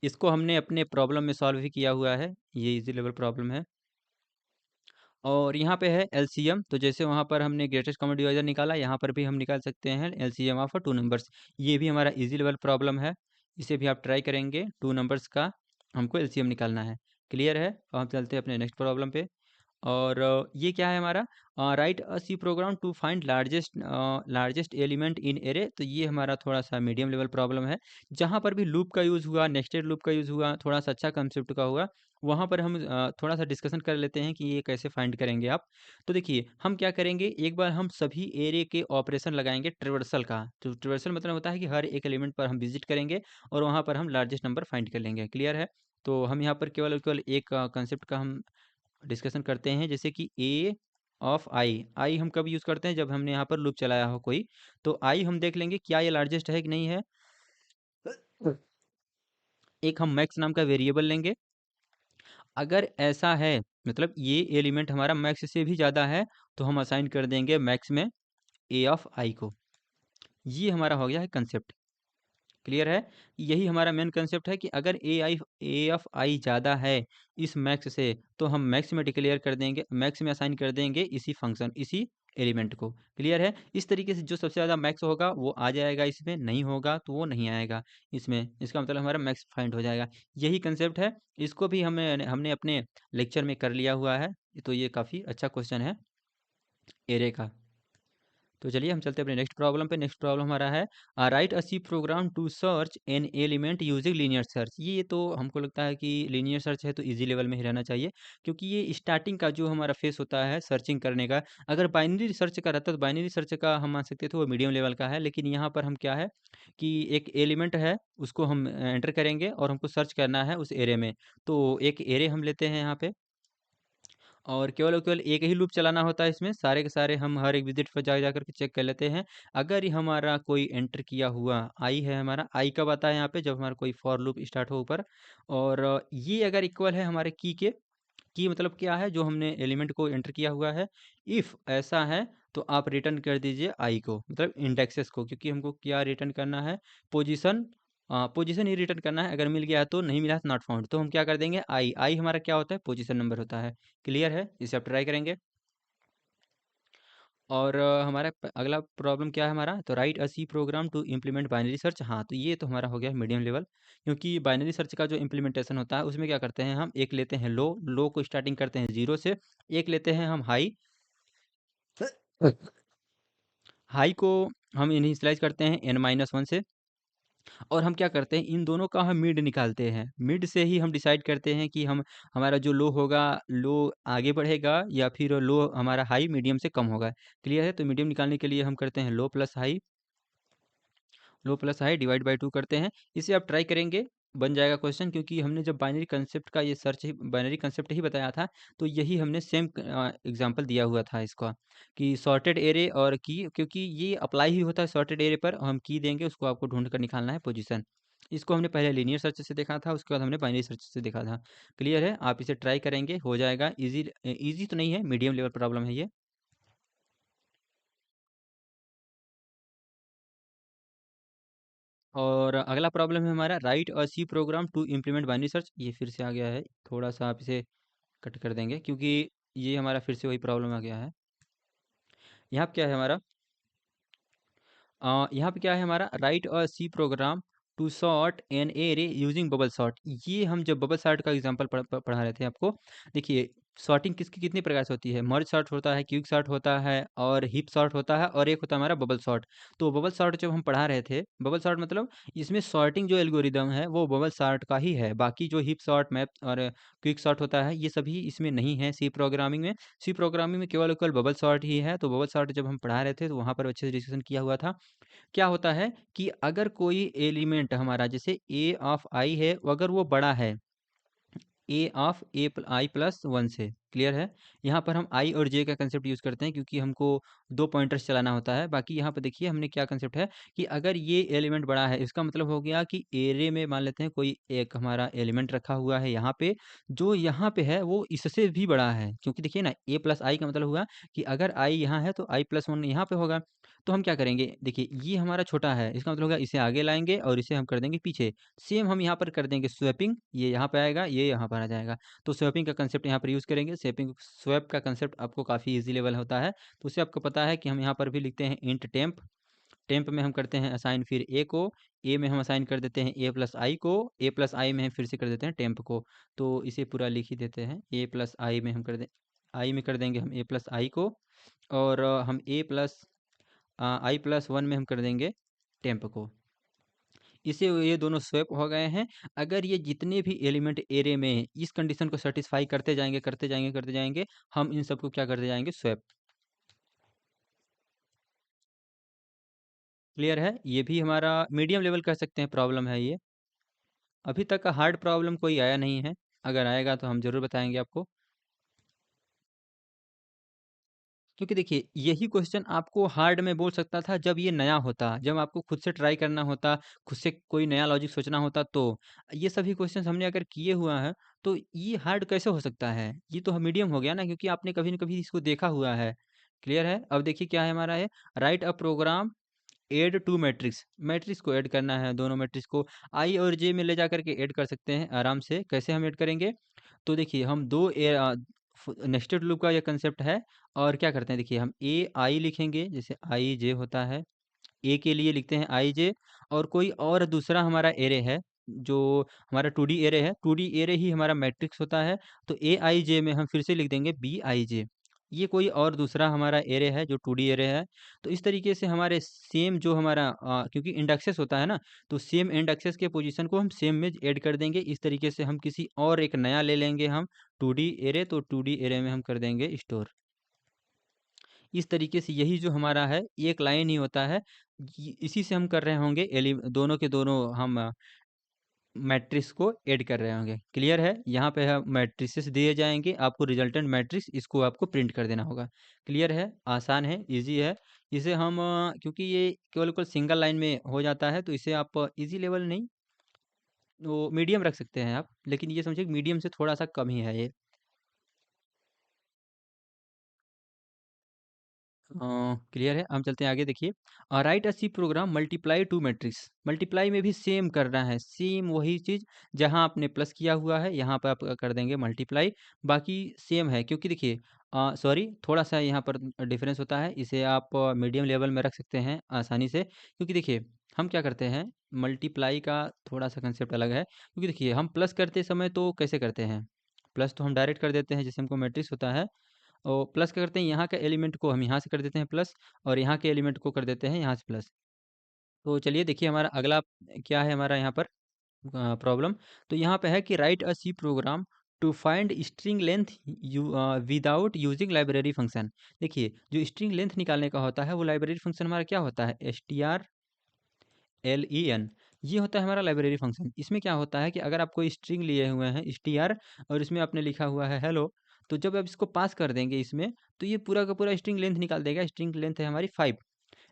इसको हमने अपने प्रॉब्लम में सॉल्व भी किया हुआ है, ये इजी लेवल प्रॉब्लम है। और यहाँ पे है एलसीएम, तो जैसे वहाँ पर हमने ग्रेटेस्ट कॉमन डिवाइज़र निकाला, यहाँ पर भी हम निकाल सकते हैं एलसीएम ऑफ टू नंबर्स। ये भी हमारा इजी लेवल प्रॉब्लम है, इसे भी आप ट्राई करेंगे। टू नंबर्स का हमको एलसीएम निकालना है। क्लियर है? अब हम चलते हैं अपने नेक्स्ट प्रॉब्लम पे। और ये क्या है हमारा, write a C program to find largest element in array. तो ये हमारा थोड़ा सा मीडियम लेवल प्रॉब्लम है। जहाँ पर भी लूप का यूज़ हुआ, नेस्टेड लूप का यूज़ हुआ, थोड़ा सा अच्छा कंसेप्ट का हुआ, वहाँ पर हम थोड़ा सा डिस्कशन कर लेते हैं कि ये कैसे फाइंड करेंगे आप। तो देखिए, हम क्या करेंगे, एक बार हम सभी एरे के ऑपरेशन लगाएंगे ट्रिवर्सल का। तो ट्रिवर्सल मतलब होता है कि हर एक एलिमेंट पर हम विजिट करेंगे और वहाँ पर हम लार्जेस्ट नंबर फाइंड कर लेंगे। क्लियर है? तो हम यहाँ पर केवल और केवल एक कंसेप्ट का हम डिस्कशन करते हैं, जैसे कि ए ऑफ आई। आई हम कब यूज़ करते हैं, जब हमने यहाँ पर लूप चलाया हो कोई। तो आई हम देख लेंगे क्या ये लार्जेस्ट है कि नहीं है। एक हम मैक्स नाम का वेरिएबल लेंगे, अगर ऐसा है मतलब ये एलिमेंट हमारा मैक्स से भी ज़्यादा है तो हम असाइन कर देंगे मैक्स में ए ऑफ आई को। ये हमारा हो गया है कंसेप्ट। क्लियर है? यही हमारा मेन कंसेप्ट है कि अगर ए ऑफ आई ज़्यादा है इस मैक्स से तो हम मैक्स में डिक्लेयर कर देंगे, मैक्स में असाइन कर देंगे इसी फंक्शन, इसी एलिमेंट को। क्लियर है? इस तरीके से जो सबसे ज़्यादा मैक्स होगा वो आ जाएगा इसमें, नहीं होगा तो वो नहीं आएगा इसमें। इसका मतलब हमारा मैक्स फाइंड हो जाएगा। यही कंसेप्ट है, इसको भी हमें हमने अपने लेक्चर में कर लिया हुआ है। तो ये काफ़ी अच्छा क्वेश्चन है एरे का। तो चलिए हम चलते हैं अपने नेक्स्ट प्रॉब्लम पे। नेक्स्ट प्रॉब्लम हमारा है write a C program to search an element using linear search. ये तो हमको लगता है कि लीनियर सर्च है तो इजी लेवल में ही रहना चाहिए, क्योंकि ये स्टार्टिंग का जो हमारा फेस होता है सर्चिंग करने का। अगर बाइनरी सर्च का रहता तो बाइनरी सर्च का हम मान सकते थे वो मीडियम लेवल का है, लेकिन यहाँ पर हम क्या है कि एक एलिमेंट है उसको हम एंटर करेंगे और हमको सर्च करना है उस एरे में। तो एक एरे हम लेते हैं यहाँ पे और केवल और केवल एक ही लूप चलाना होता है इसमें, सारे के सारे हम हर एक विजिट पर जा कर के चेक कर लेते हैं। अगर ये हमारा कोई एंटर किया हुआ आई है, हमारा आई कब आता है यहाँ पे, जब हमारा कोई फॉर लूप स्टार्ट हो ऊपर। और ये अगर इक्वल है हमारे की के, की मतलब क्या है, जो हमने एलिमेंट को एंटर किया हुआ है। इफ़ ऐसा है तो आप रिटर्न कर दीजिए आई को, मतलब इंडेक्सेस को, क्योंकि हमको क्या रिटर्न करना है, पोजीशन। पोजीशन ही रिटर्न करना है, अगर मिल गया है तो, नहीं मिला है तो नॉट फाउंड। तो हम क्या कर देंगे, आई आई हमारा क्या होता है, पोजीशन नंबर होता है। क्लियर है? इसे आप ट्राई करेंगे। और हमारा अगला प्रॉब्लम क्या है हमारा, तो write a C program to implement binary search. हाँ, तो ये तो हमारा हो गया मीडियम लेवल, क्योंकि बाइनरी सर्च का जो इम्प्लीमेंटेशन होता है उसमें क्या करते हैं हम, एक लेते हैं लो, लो को स्टार्टिंग करते हैं जीरो से, एक लेते हैं हम हाई, हाई को हम इनिशियलाइज़ करते हैं n-1 से, और हम क्या करते हैं, इन दोनों का हम मिड निकालते हैं। मिड से ही हम डिसाइड करते हैं कि हम हमारा जो लो होगा, लो आगे बढ़ेगा या फिर लो हमारा हाई मीडियम से कम होगा। क्लियर है? तो मीडियम निकालने के लिए हम करते हैं लो प्लस हाई डिवाइड बाय 2 करते हैं। इसे आप ट्राई करेंगे, बन जाएगा क्वेश्चन, क्योंकि हमने जब बाइनरी कंसेप्ट का ये सर्च ही बाइनरी कंसेप्ट ही बताया था, तो यही हमने सेम एग्जांपल दिया हुआ था इसका, कि सॉर्टेड एरे और की, क्योंकि ये अप्लाई ही होता है सॉर्टेड एरे पर। हम की देंगे, उसको आपको ढूँढ कर निकालना है पोजीशन। इसको हमने पहले लीनियर सर्च से देखा था, उसके बाद हमने बाइनरी सर्च से देखा था। क्लियर है? आप इसे ट्राई करेंगे, हो जाएगा। ईज़ी तो नहीं है, मीडियम लेवल प्रॉब्लम है ये। और अगला प्रॉब्लम है हमारा, write a C program to implement binary search. ये फिर से आ गया है, थोड़ा-सा आप इसे कट कर देंगे, क्योंकि ये हमारा फिर से वही प्रॉब्लम आ गया है। यहाँ पे क्या है हमारा, यहाँ पे क्या है हमारा, write a C program to sort an array using bubble sort. ये हम जब बबल सॉर्ट का एग्जांपल पढ़ा रहे थे आपको, देखिए सॉर्टिंग किसकी कितनी प्रकार से होती है, मर्ज सॉर्ट होता है, क्विक सॉर्ट होता है, और हीप सॉर्ट होता है, और एक होता है हमारा बबल सॉर्ट। तो बबल सॉर्ट जब हम पढ़ा रहे थे, बबल सॉर्ट मतलब इसमें सॉर्टिंग जो एल्गोरिदम है वो बबल सॉर्ट का ही है। बाकी जो हीप सॉर्ट, मैप और क्विक सॉर्ट होता है, ये सभी इसमें नहीं है सी प्रोग्रामिंग में। सी प्रोग्रामिंग में केवल और केवल बबल सॉर्ट ही है। तो बबल सॉर्ट जब हम पढ़ा रहे थे, तो वहाँ पर अच्छे से डिस्कशन किया हुआ था। क्या होता है कि अगर कोई एलिमेंट हमारा, जैसे ए ऑफ आई है, अगर वो बड़ा है ए ऑफ आई प्लस वन से, क्लियर है? यहाँ पर हम आई और जे का कंसेप्ट यूज़ करते हैं, क्योंकि हमको दो पॉइंटर्स चलाना होता है। बाकी यहाँ पे देखिए हमने क्या कंसेप्ट है, कि अगर ये एलिमेंट बड़ा है, इसका मतलब हो गया कि एरे में मान लेते हैं कोई एक हमारा एलिमेंट रखा हुआ है यहाँ पे, जो यहाँ पे है वो इससे भी बड़ा है। क्योंकि देखिए ना, ए प्लस आई का मतलब हुआ कि अगर आई यहाँ है तो आई प्लस वन यहाँ पे होगा। तो हम क्या करेंगे, देखिए ये हमारा छोटा है, इसका मतलब होगा इसे आगे लाएंगे और इसे हम कर देंगे पीछे। सेम हम यहाँ पर कर देंगे स्वैपिंग, ये यहाँ पे आएगा, ये यहाँ पर आ जाएगा। तो स्वैपिंग का कंसेप्ट यहाँ पर यूज़ करेंगे। स्वैपिंग स्वैप का कंसेप्ट आपको काफ़ी इजी लेवल होता है, तो उसे आपको पता है कि हम यहाँ पर भी लिखते हैं इंट टेम्प। टेम्प में हम करते हैं असाइन फिर ए को, ए में हम असाइन कर देते हैं ए प्लस आई को, ए प्लस आई में हम फिर से कर देते हैं टेम्प को। तो इसे पूरा लिख ही देते हैं, ए प्लस आई में हम कर दें, आई में कर देंगे हम ए प्लस आई को, और हम ए प्लस आई प्लस वन में हम कर देंगे टेम्प को। इसे ये दोनों स्वैप हो गए हैं। अगर ये जितने भी एलिमेंट एरे में हैं, इस कंडीशन को सेटिस्फाई करते जाएंगे करते जाएंगे करते जाएंगे, हम इन सबको क्या करते जाएंगे, स्वैप। क्लियर है? ये भी हमारा मीडियम लेवल कह सकते हैं प्रॉब्लम है ये। अभी तक हार्ड प्रॉब्लम कोई आया नहीं है, अगर आएगा तो हम ज़रूर बताएंगे आपको। क्योंकि देखिए यही क्वेश्चन आपको हार्ड में बोल सकता था जब ये नया होता, जब आपको खुद से ट्राई करना होता, खुद से कोई नया लॉजिक सोचना होता। तो ये सभी क्वेश्चंस हमने अगर किए हुआ है, तो ये हार्ड कैसे हो सकता है? ये तो मीडियम हो गया ना, क्योंकि आपने कभी न कभी इसको देखा हुआ है। क्लियर है? अब देखिए क्या है हमारा है, write a program add two matrix. Matrix को ऐड करना है, दोनों मैट्रिक्स को आई और जे में ले जा करके ऐड कर सकते हैं आराम से। कैसे हम ऐड करेंगे? तो देखिए हम दो नेस्टेड लूप का ये कंसेप्ट है। और क्या करते हैं, देखिए हम ए आई लिखेंगे, जैसे आई जे होता है, ए के लिए लिखते हैं आई जे, और कोई और दूसरा हमारा एरे है, जो हमारा 2D एरे है, 2D एरे ही हमारा मैट्रिक्स होता है। तो ए आई जे में हम फिर से लिख देंगे बी आई जे। ये कोई और दूसरा हमारा एरे है जो 2D एरे है। तो इस तरीके से हमारे सेम जो हमारा क्योंकि इंडेक्सेस होता है ना, तो सेम इंडेक्सेस के पोजीशन को हम सेम में ऐड कर देंगे। इस तरीके से हम किसी और एक नया ले लेंगे हम 2D एरे, तो 2D एरे में हम कर देंगे स्टोर। इस तरीके से यही जो हमारा है, एक लाइन ही होता है। इसी से हम कर रहे होंगे, दोनों के दोनों हम मैट्रिक्स को ऐड कर रहे होंगे। क्लियर है? यहाँ पे हम मैट्रिसेस दिए जाएंगे, आपको रिजल्टेंट मैट्रिक्स, इसको आपको प्रिंट कर देना होगा। क्लियर है? आसान है, इजी है। इसे हम क्योंकि ये केवल केवल सिंगल लाइन में हो जाता है, तो इसे आप इजी लेवल नहीं, वो मीडियम रख सकते हैं आप, लेकिन ये समझिए मीडियम से थोड़ा सा कम ही है ये। क्लियर है, हम चलते हैं आगे। देखिए write a C program multiply two matrix. Multiply में भी सेम करना है, सेम वही चीज़, जहां आपने प्लस किया हुआ है यहाँ पर आप कर देंगे मल्टीप्लाई। बाकी सेम है, क्योंकि देखिए सॉरी, थोड़ा सा यहाँ पर डिफरेंस होता है, इसे आप मीडियम लेवल में रख सकते हैं आसानी से। क्योंकि देखिए हम क्या करते हैं, मल्टीप्लाई का थोड़ा सा कंसेप्ट अलग है। क्योंकि देखिए हम प्लस करते समय तो कैसे करते हैं, प्लस तो हम डायरेक्ट कर देते हैं, जैसे हमको मैट्रिक्स होता है, और प्लस क्या करते हैं, यहाँ के एलिमेंट को हम यहाँ से कर देते हैं प्लस, और यहाँ के एलिमेंट को कर देते हैं यहाँ से प्लस। तो चलिए देखिए हमारा अगला क्या है हमारा यहाँ पर प्रॉब्लम। तो यहाँ पे है कि write a C program to find string length without using library function. देखिए जो स्ट्रिंग लेंथ निकालने का होता है वो लाइब्रेरी फंक्शन हमारा क्या होता है, STRLEN, ये होता है हमारा लाइब्रेरी फंक्शन। इसमें क्या होता है कि अगर आप कोई स्ट्रिंग लिए हुए हैं STR और इसमें आपने लिखा हुआ है हेलो, तो जब आप इसको पास कर देंगे इसमें, तो ये पूरा का पूरा स्ट्रिंग लेंथ निकाल देगा। स्ट्रिंग लेंथ है हमारी 5।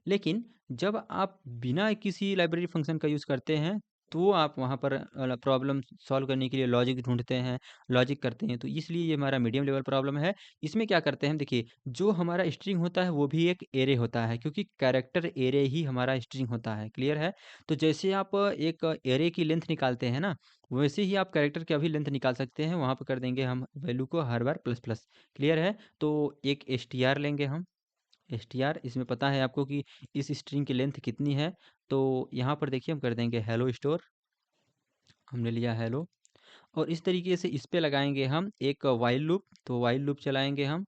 लेकिन जब आप बिना किसी लाइब्रेरी फंक्शन का यूज़ करते हैं, तो आप वहाँ पर प्रॉब्लम सॉल्व करने के लिए लॉजिक ढूँढते हैं, लॉजिक करते हैं, तो इसलिए ये हमारा मीडियम लेवल प्रॉब्लम है। इसमें क्या करते हैं, देखिए जो हमारा स्ट्रिंग होता है वो भी एक एरे होता है, क्योंकि कैरेक्टर एरे ही हमारा स्ट्रिंग होता है, क्लियर है? तो जैसे आप एक एरे की लेंथ निकालते हैं ना, वैसे ही आप कैरेक्टर का भी लेंथ निकाल सकते हैं। वहाँ पर कर देंगे हम वैल्यू को हर बार प्लस प्लस, क्लियर है? तो एक str लेंगे हम, str, इसमें पता है आपको कि इस स्ट्रिंग की लेंथ कितनी है। तो यहाँ पर देखिए हम कर देंगे हेलो स्टोर, हमने लिया हेलो, और इस तरीके से इस पे लगाएंगे हम एक वाइल लूप। तो वाइल लूप चलाएंगे हम,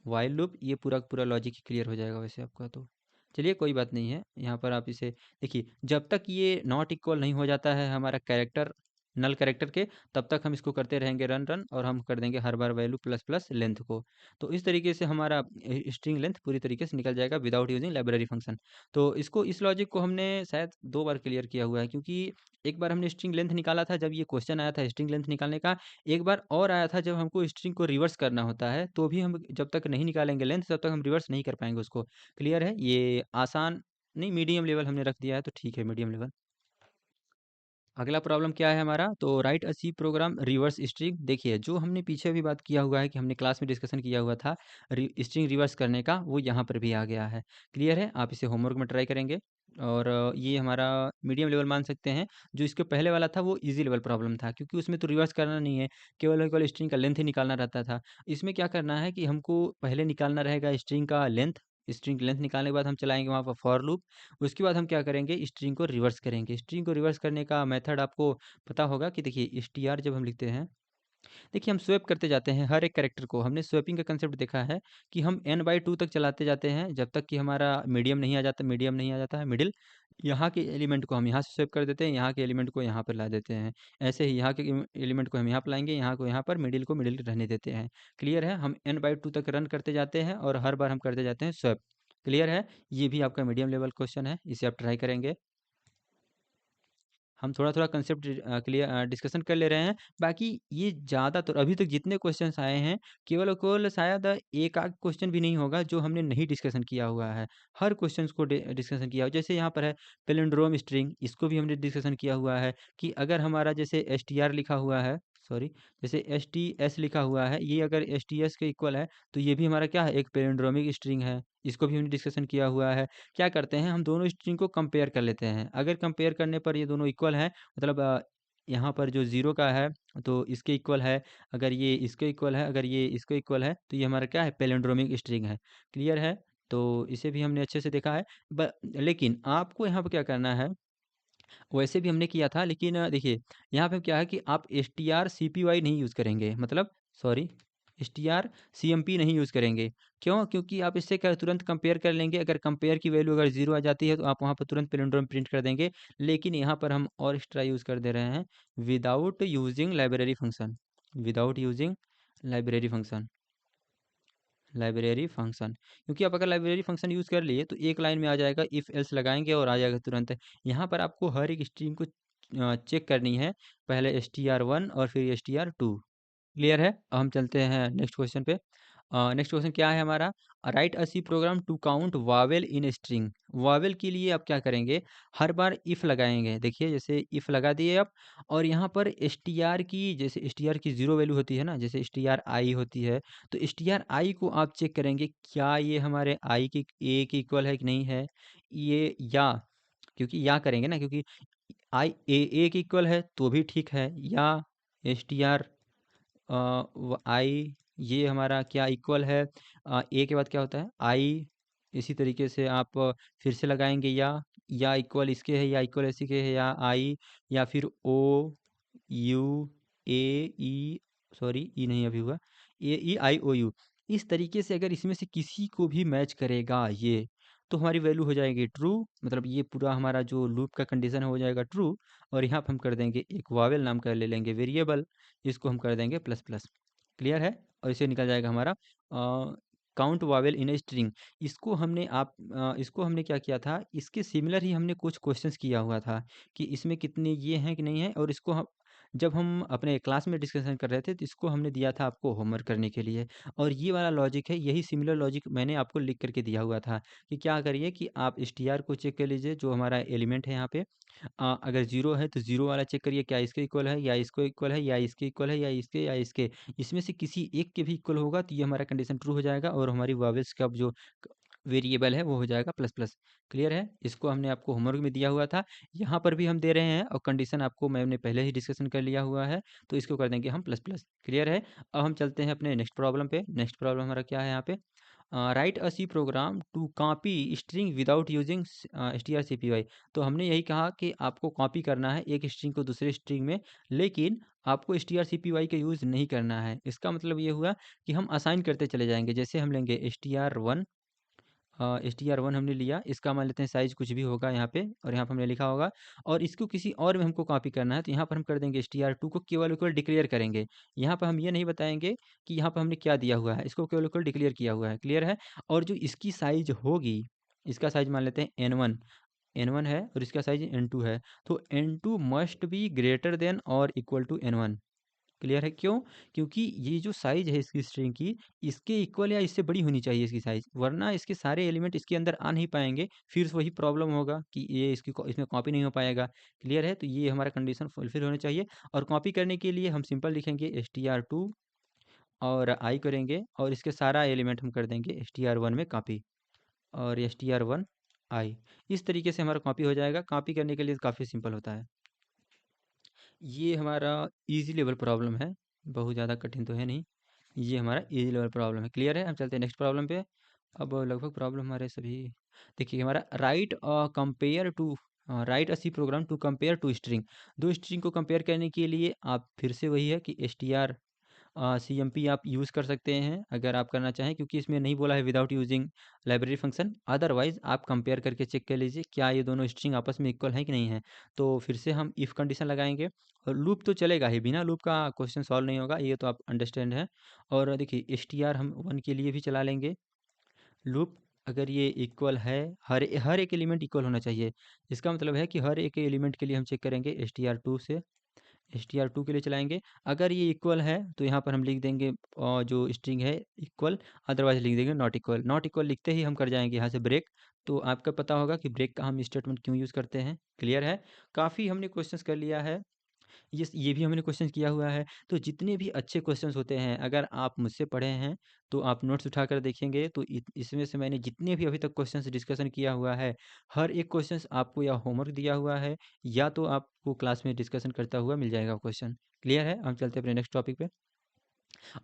वाइल लूप, ये पूरा का पूरा लॉजिक ही क्लियर हो जाएगा वैसे आपका। तो चलिए कोई बात नहीं है, यहाँ पर आप इसे देखिए, जब तक ये नॉट इक्वल नहीं हो जाता है हमारा कैरेक्टर नल कैरेक्टर के, तब तक हम इसको करते रहेंगे रन रन, और हम कर देंगे हर बार वैल्यू प्लस प्लस लेंथ को। तो इस तरीके से हमारा स्ट्रिंग लेंथ पूरी तरीके से निकल जाएगा विदाउट यूजिंग लाइब्रेरी फंक्शन। तो इसको, इस लॉजिक को हमने शायद 2 बार क्लियर किया हुआ है, क्योंकि एक बार हमने स्ट्रिंग लेंथ निकाला था जब ये क्वेश्चन आया था स्ट्रिंग लेंथ निकालने का। एक बार और आया था जब हमको स्ट्रिंग को रिवर्स करना होता है, तो भी हम जब तक नहीं निकालेंगे लेंथ तब तक हम रिवर्स नहीं कर पाएंगे उसको, क्लियर है? ये आसान नहीं, मीडियम लेवल हमने रख दिया है, तो ठीक है मीडियम लेवल। अगला प्रॉब्लम क्या है हमारा, तो write a C program reverse string. देखिए जो हमने पीछे भी बात किया हुआ है कि हमने क्लास में डिस्कशन किया हुआ था स्ट्रिंग रिवर्स करने का, वो यहाँ पर भी आ गया है, क्लियर है? आप इसे होमवर्क में ट्राई करेंगे। और ये हमारा मीडियम लेवल मान सकते हैं। जो इसके पहले वाला था वो इजी लेवल प्रॉब्लम था, क्योंकि उसमें तो रिवर्स करना नहीं है, केवल और केवल स्ट्रिंग का लेंथ ही निकालना रहता था। इसमें क्या करना है कि हमको पहले निकालना रहेगा स्ट्रिंग का लेंथ। स्ट्रिंग लेंथ निकालने के बाद हम चलाएंगे वहाँ पर फॉर लूप। उसके बाद हम क्या करेंगे, स्ट्रिंग को रिवर्स करेंगे। स्ट्रिंग को रिवर्स करने का मेथड आपको पता होगा कि देखिए str जब हम लिखते हैं, देखिए हम स्वैप करते जाते हैं हर एक कैरेक्टर को। हमने स्वैपिंग का कंसेप्ट देखा है कि हम n/2 तक चलाते जाते हैं जब तक कि हमारा मीडियम नहीं आ जाता, मीडियम नहीं आ जाता है मिडिल। यहाँ के एलिमेंट को हम यहाँ से स्वैप कर देते हैं, यहाँ के एलिमेंट को यहाँ पर ला देते हैं। ऐसे ही यहाँ के एलिमेंट को हम यहाँ पर लाएंगे, यहाँ को यहाँ पर, मिडिल को मिडिल रहने देते हैं, क्लियर है? हम n/2 तक रन करते जाते हैं और हर बार हम करते जाते हैं स्वैप, क्लियर है? ये भी आपका मीडियम लेवल क्वेश्चन है, इसे आप ट्राई करेंगे। हम थोड़ा-थोड़ा कंसेप्ट क्लियर डिस्कशन कर ले रहे हैं। बाकी ये ज़्यादातर अभी तक जितने क्वेश्चन्स आए हैं, केवल और केवल शायद एक आध क्वेश्चन भी नहीं होगा जो हमने नहीं डिस्कशन किया हुआ है। हर क्वेश्चन्स को डिस्कशन किया हुआ, जैसे यहाँ पर है पैलिंड्रोम स्ट्रिंग, इसको भी हमने डिस्कशन किया हुआ है कि अगर हमारा जैसे str लिखा हुआ है, सॉरी, जैसे sts लिखा हुआ है, ये अगर sts के इक्वल है, तो ये भी हमारा क्या है, एक पैलिंड्रोमिक स्ट्रिंग है। इसको भी हमने डिस्कशन किया हुआ है। क्या करते हैं, हम दोनों स्ट्रिंग को कंपेयर कर लेते हैं। अगर कंपेयर करने पर ये दोनों इक्वल हैं, मतलब यहाँ पर जो 0 का है तो इसके इक्वल है, अगर ये इसके इक्वल है, अगर ये इसके इक्वल है, तो ये हमारा क्या है, पैलिंड्रोमिक स्ट्रिंग है, क्लियर है? तो इसे भी हमने अच्छे से देखा है। लेकिन आपको यहाँ पे क्या करना है, वैसे भी हमने किया था, लेकिन देखिए यहाँ पे क्या है कि आप strcpy नहीं यूज़ करेंगे, मतलब सॉरी, strcmp नहीं यूज़ करेंगे। क्यों? क्योंकि आप इससे क्या तुरंत कंपेयर कर लेंगे। अगर कंपेयर की वैल्यू अगर 0 आ जाती है तो आप वहाँ पर तुरंत पैलिंड्रोम प्रिंट कर देंगे। लेकिन यहाँ पर हम और एक्स्ट्रा यूज़ कर दे रहे हैं, without using library function, without using library function, library function. क्योंकि आप अगर लाइब्रेरी फंक्शन यूज़ कर लिए तो एक लाइन में आ जाएगा, इफ़ एल्स लगाएंगे और आ जाएगा तुरंत। यहाँ पर आपको हर एक स्ट्रिंग को चेक करनी है, पहले str1 और फिर str2, क्लियर है? अब हम चलते हैं नेक्स्ट क्वेश्चन पे। नेक्स्ट क्वेश्चन क्या है हमारा, write a C program to count vowel in string. Vowel के लिए आप क्या करेंगे, हर बार इफ लगाएंगे। देखिए जैसे इफ लगा दिए आप, और यहाँ पर str की, जैसे str की 0 वैल्यू होती है ना, जैसे stri होती है, तो stri को आप चेक करेंगे क्या ये हमारे i की a के इक्वल है कि नहीं है। ये या, क्योंकि या करेंगे ना, क्योंकि आई ए के इक्वल है तो भी ठीक है, या str आई, ये हमारा क्या इक्वल है, ए के बाद क्या होता है आई। इसी तरीके से आप फिर से लगाएंगे या इक्वल इसके है, या इक्वल इसी के है, या आई, या फिर ओ यू ए ई, सॉरी ई नहीं अभी हुआ, ए ई आई ओ यू। इस तरीके से अगर इसमें से किसी को भी मैच करेगा ये, तो हमारी वैल्यू हो जाएगी ट्रू, मतलब ये पूरा हमारा जो लूप का कंडीशन है हो जाएगा ट्रू। और यहाँ पे हम कर देंगे एक वावेल नाम का ले लेंगे वेरिएबल, इसको हम कर देंगे प्लस प्लस। क्लियर है? और इसे निकल जाएगा हमारा count vowel in a string. इसको हमने क्या किया था, इसके सिमिलर ही हमने कुछ क्वेश्चंस किया हुआ था कि इसमें कितने ये हैं कि नहीं है, और इसको हम जब हम अपने क्लास में डिस्कशन कर रहे थे तो इसको हमने दिया था आपको होमवर्क करने के लिए। और ये वाला लॉजिक है, यही सिमिलर लॉजिक मैंने आपको लिख करके दिया हुआ था कि क्या करिए कि आप str को चेक कर लीजिए, जो हमारा एलिमेंट है यहाँ पे। अगर ज़ीरो है तो ज़ीरो वाला चेक करिए, क्या इसके इक्वल है या इसको इक्वल है या इसके इक्वल है या इसके इसमें से किसी एक के भी इक्वल होगा तो ये हमारा कंडीशन ट्रू हो जाएगा, और हमारी वॉवेल्स का जो वेरिएबल है वो हो जाएगा प्लस प्लस। क्लियर है? इसको हमने आपको होमवर्क में दिया हुआ था, यहाँ पर भी हम दे रहे हैं, और कंडीशन आपको मैंने पहले ही डिस्कशन कर लिया हुआ है, तो इसको कर देंगे हम प्लस प्लस। क्लियर है? अब हम चलते हैं अपने नेक्स्ट प्रॉब्लम पे। नेक्स्ट प्रॉब्लम हमारा क्या है यहाँ पे, write a C program to copy string without using strcpy। तो हमने यही कहा कि आपको कॉपी करना है एक स्ट्रिंग को दूसरे स्ट्रिंग में, लेकिन आपको strcpy का यूज़ नहीं करना है। इसका मतलब ये हुआ कि हम असाइन करते चले जाएंगे। जैसे हम लेंगे str1, str1 हमने लिया, इसका मान लेते हैं साइज़ कुछ भी होगा यहाँ पे, और यहाँ पे हमने लिखा होगा, और इसको किसी और में हमको कॉपी करना है, तो यहाँ पर हम कर देंगे str2 को केवल इक्वल डिक्लेयर करेंगे। यहाँ पर हम ये नहीं बताएंगे कि यहाँ पर हमने क्या दिया हुआ है, इसको केवल इक्वल डिक्लेयर किया हुआ है। क्लियर है? और जो इसकी साइज़ होगी, इसका साइज़ मान लेते हैं n1 है, और इसका साइज़ n2 है, तो n2 must be greater than और इक्वल टू n1। क्लियर है? क्यों? क्योंकि ये जो साइज़ है इसकी स्ट्रिंग की, इसके इक्वल या इससे बड़ी होनी चाहिए इसकी साइज़, वरना इसके सारे एलिमेंट इसके अंदर आ नहीं पाएँगे, फिर वही प्रॉब्लम होगा कि ये इसमें कॉपी नहीं हो पाएगा। क्लियर है? तो ये हमारा कंडीशन फुलफिल होना चाहिए, और कॉपी करने के लिए हम सिंपल लिखेंगे str2 और i करेंगे, और इसके सारा एलिमेंट हम कर देंगे str1 में कॉपी, और str1 i। इस तरीके से हमारा कॉपी हो जाएगा। कॉपी करने के लिए काफ़ी सिंपल होता है। ये हमारा ईज़ी लेवल प्रॉब्लम है, बहुत ज़्यादा कठिन तो है नहीं। ये हमारा ईज़ी लेवल प्रॉब्लम है। क्लियर है? हम चलते हैं नेक्स्ट प्रॉब्लम पे। अब लगभग प्रॉब्लम हमारे सभी, देखिए हमारा write a C program to compare two string. दो स्ट्रिंग को कंपेयर करने के लिए आप फिर से वही है कि str CMP आप यूज़ कर सकते हैं अगर आप करना चाहें, क्योंकि इसमें नहीं बोला है without using library function. Otherwise आप कंपेयर करके चेक कर लीजिए क्या ये दोनों स्ट्रिंग आपस में इक्वल हैं कि नहीं है। तो फिर से हम इफ़ कंडीशन लगाएंगे, और लूप तो चलेगा ही, बिना लूप का क्वेश्चन सॉल्व नहीं होगा, ये तो आप अंडरस्टैंड है। और देखिए str हम 1 के लिए भी चला लेंगे लूप। अगर ये इक्वल है, हर हर एक एलिमेंट इक्वल होना चाहिए, इसका मतलब है कि हर एक एलिमेंट के लिए हम चेक करेंगे str2 से, str2 के लिए चलाएँगे। अगर ये इक्वल है तो यहाँ पर हम लिख देंगे जो स्ट्रिंग है इक्वल, अदरवाइज़ लिख देंगे नॉट इक्वल। नॉट इक्वल लिखते ही हम कर जाएँगे यहाँ से ब्रेक। तो आपको पता होगा कि ब्रेक का हम स्टेटमेंट क्यों यूज़ करते हैं। क्लियर है? काफ़ी हमने क्वेश्चंस कर लिया है। ये भी हमने क्वेश्चन किया हुआ है। तो जितने भी अच्छे क्वेश्चंस होते हैं, अगर आप मुझसे पढ़े हैं तो आप नोट्स उठाकर देखेंगे, तो इसमें से मैंने जितने भी अभी तक क्वेश्चंस डिस्कशन किया हुआ है, हर एक क्वेश्चंस आपको या होमवर्क दिया हुआ है, या तो आपको क्लास में डिस्कशन करता हुआ मिल जाएगा क्वेश्चन। क्लियर है? हम चलते हैं अपने नेक्स्ट टॉपिक पे।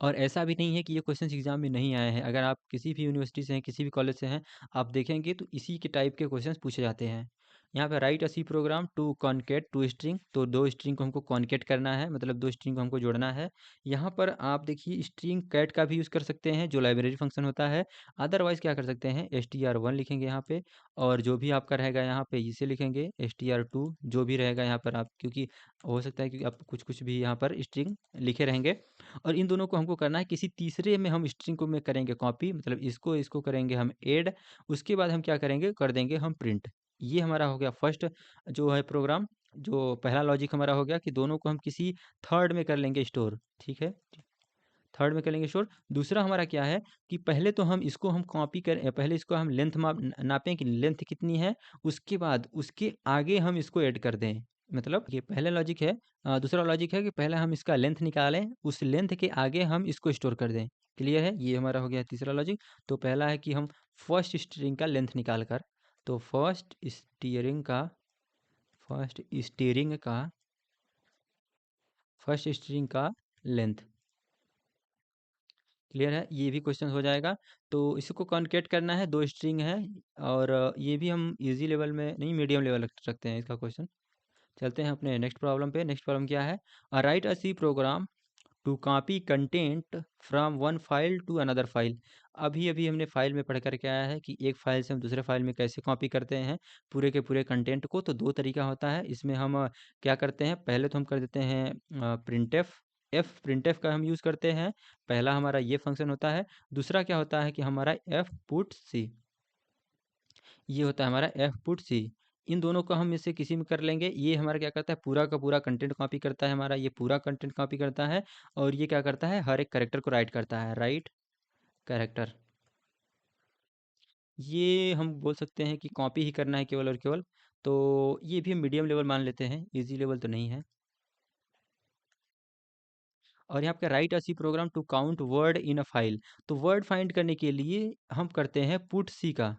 और ऐसा भी नहीं है कि ये क्वेश्चंस एग्जाम में नहीं आए हैं। अगर आप किसी भी यूनिवर्सिटी से हैं, किसी भी कॉलेज से हैं, आप देखेंगे तो इसी के टाइप के क्वेश्चंस पूछे जाते हैं। यहाँ पे write a C program to concat two string, तो दो स्ट्रिंग को हमको कॉनकेट करना है, मतलब दो स्ट्रिंग को हमको जोड़ना है। यहाँ पर आप देखिए स्ट्रिंग कैट का भी यूज़ कर सकते हैं, जो लाइब्रेरी फंक्शन होता है। अदरवाइज़ क्या कर सकते हैं, str1 लिखेंगे यहाँ पे, और जो भी आपका रहेगा यहाँ पे इसे लिखेंगे str2, जो भी रहेगा यहाँ पर आप, क्योंकि हो सकता है कि आप कुछ कुछ भी यहाँ पर स्ट्रिंग लिखे रहेंगे। और इन दोनों को हमको करना है किसी तीसरे में, हम स्ट्रिंग को में करेंगे कॉपी, मतलब इसको इसको करेंगे हम ऐड। उसके बाद हम क्या करेंगे, कर देंगे हम प्रिंट। ये हमारा हो गया फर्स्ट जो है प्रोग्राम। जो पहला लॉजिक हमारा हो गया कि दोनों को हम किसी थर्ड में कर लेंगे स्टोर। ठीक है? थर्ड में कर लेंगे स्टोर। दूसरा हमारा क्या है कि पहले तो हम इसको हम कॉपी करें, पहले इसको हम लेंथ नापें कि लेंथ कितनी है, उसके बाद उसके आगे हम इसको ऐड कर दें। मतलब ये पहला लॉजिक है। दूसरा लॉजिक है कि पहले हम इसका लेंथ निकालें, उस लेंथ के आगे हम इसको स्टोर कर दें। क्लियर है? ये हमारा हो गया तीसरा लॉजिक। तो पहला है कि हम फर्स्ट स्ट्रिंग का लेंथ निकाल कर, तो फर्स्ट स्टीयरिंग का फर्स्ट स्ट्रिंग का लेंथ। क्लियर है? ये भी क्वेश्चन हो जाएगा। तो इसको कॉनकेट करना है, दो स्ट्रिंग है, और ये भी हम इजी लेवल में नहीं, मीडियम लेवल रख सकते हैं इसका क्वेश्चन। चलते हैं अपने नेक्स्ट प्रॉब्लम पे। नेक्स्ट प्रॉब्लम क्या है, write a C program to copy content from one file to another file. अभी अभी हमने फाइल में पढ़ कर के आया है कि एक फाइल से हम दूसरे फाइल में कैसे कॉपी करते हैं पूरे के पूरे कंटेंट को। तो दो तरीका होता है इसमें। हम क्या करते हैं, पहले तो हम कर देते हैं प्रिंट एफ का हम यूज़ करते हैं। पहला हमारा ये फंक्शन होता है। दूसरा क्या होता है कि हमारा एफ पुट सी, ये होता है हमारा एफ पुट सी। इन दोनों को हम में से किसी में कर लेंगे। ये हमारा क्या करता है, पूरा का पूरा कंटेंट कॉपी करता है हमारा, ये पूरा कंटेंट कॉपी करता है। और ये क्या करता है, हर एक कैरेक्टर को राइट करता है, राइट कैरेक्टर। ये हम बोल सकते हैं कि कॉपी ही करना है केवल और केवल। तो ये भी हम मीडियम लेवल मान लेते हैं, इजी लेवल तो नहीं है। और यहाँ पे write a C program to count word in a file. तो वर्ड फाइंड करने के लिए हम करते हैं पुट सी का।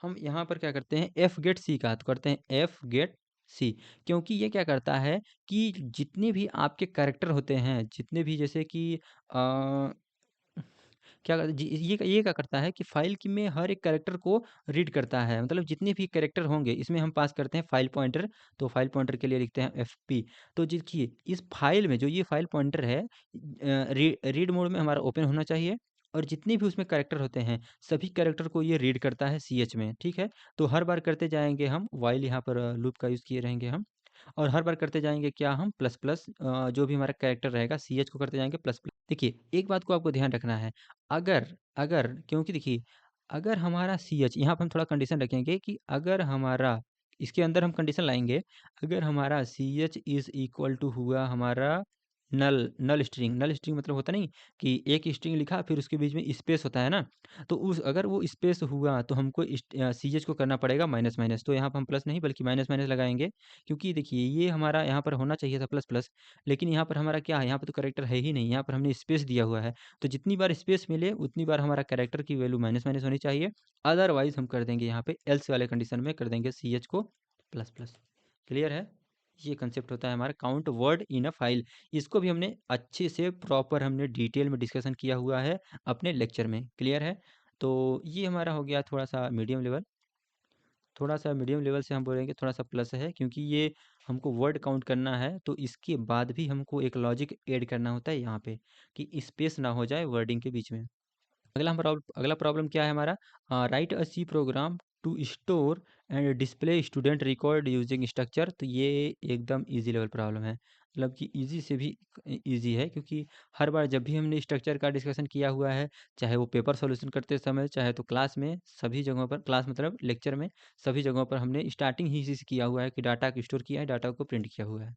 हम यहाँ पर क्या करते हैं, एफ गेट सी का, तो करते हैं एफ गेट सी। क्योंकि ये क्या करता है कि जितने भी आपके कैरेक्टर होते हैं, जितने भी जैसे कि क्या ये क्या करता है कि फाइल की में हर एक कैरेक्टर को रीड करता है। मतलब जितने भी कैरेक्टर होंगे इसमें हम पास करते हैं फाइल पॉइंटर। तो फाइल पॉइंटर के लिए लिखते हैं एफ पी। तो देखिए इस फाइल में जो ये फाइल पॉइंटर है, रीड मोड में हमारा ओपन होना चाहिए। और जितने भी उसमें कैरेक्टर होते हैं सभी कैरेक्टर को ये रीड करता है सी एच में, ठीक है। तो हर बार करते जाएंगे हम वाइल, यहाँ पर लूप का यूज़ किए रहेंगे हम। और हर बार करते जाएंगे क्या, हम प्लस प्लस, जो भी हमारा कैरेक्टर रहेगा सी एच को करते जाएंगे प्लस प्लस। देखिए एक बात को आपको ध्यान रखना है, अगर अगर क्योंकि देखिए अगर हमारा सी एच, यहाँ पर हम थोड़ा कंडीशन रखेंगे कि अगर हमारा, इसके अंदर हम कंडीशन लाएंगे, अगर हमारा C H is equal to हुआ हमारा नल नल स्ट्रिंग। नल स्ट्रिंग मतलब होता नहीं कि एक स्ट्रिंग लिखा फिर उसके बीच में स्पेस होता है ना। तो उस अगर वो स्पेस हुआ तो हमको सी एच को करना पड़ेगा माइनस माइनस। तो यहाँ पर हम प्लस नहीं बल्कि माइनस माइनस लगाएंगे। क्योंकि देखिए ये हमारा यहाँ पर होना चाहिए था प्लस प्लस, लेकिन यहाँ पर हमारा क्या है, यहाँ पर तो करेक्टर है ही नहीं, यहाँ पर हमने स्पेस दिया हुआ है। तो जितनी बार स्पेस मिले उतनी बार हमारा कैरेक्टर की वैल्यू माइनस माइनस होनी चाहिए। अदरवाइज हम कर देंगे यहाँ पे एल्स वाले कंडीशन में कर देंगे सी एच को प्लस प्लस। क्लियर है। ये कंसेप्ट होता है हमारा count word in a file. इसको भी हमने अच्छे से प्रॉपर हमने डिटेल में डिस्कशन किया हुआ है अपने लेक्चर में। क्लियर है। तो ये हमारा हो गया थोड़ा सा मीडियम लेवल। थोड़ा सा मीडियम लेवल से हम बोलेंगे थोड़ा सा प्लस है, क्योंकि ये हमको वर्ड काउंट करना है तो इसके बाद भी हमको एक लॉजिक ऐड करना होता है यहाँ पे कि स्पेस ना हो जाए वर्डिंग के बीच में। अगला प्रॉब्लम क्या है हमारा, write a C program to store and display student record using structure. तो ये एकदम इजी लेवल प्रॉब्लम है, मतलब कि इजी से भी इजी है। क्योंकि हर बार जब भी हमने स्ट्रक्चर का डिस्कशन किया हुआ है, चाहे वो पेपर सॉल्यूशन करते समय, चाहे तो क्लास में, सभी जगहों पर, क्लास मतलब लेक्चर में, सभी जगहों पर हमने स्टार्टिंग ही इसी से किया हुआ है कि डाटा को स्टोर किया है, डाटा को प्रिंट किया हुआ है।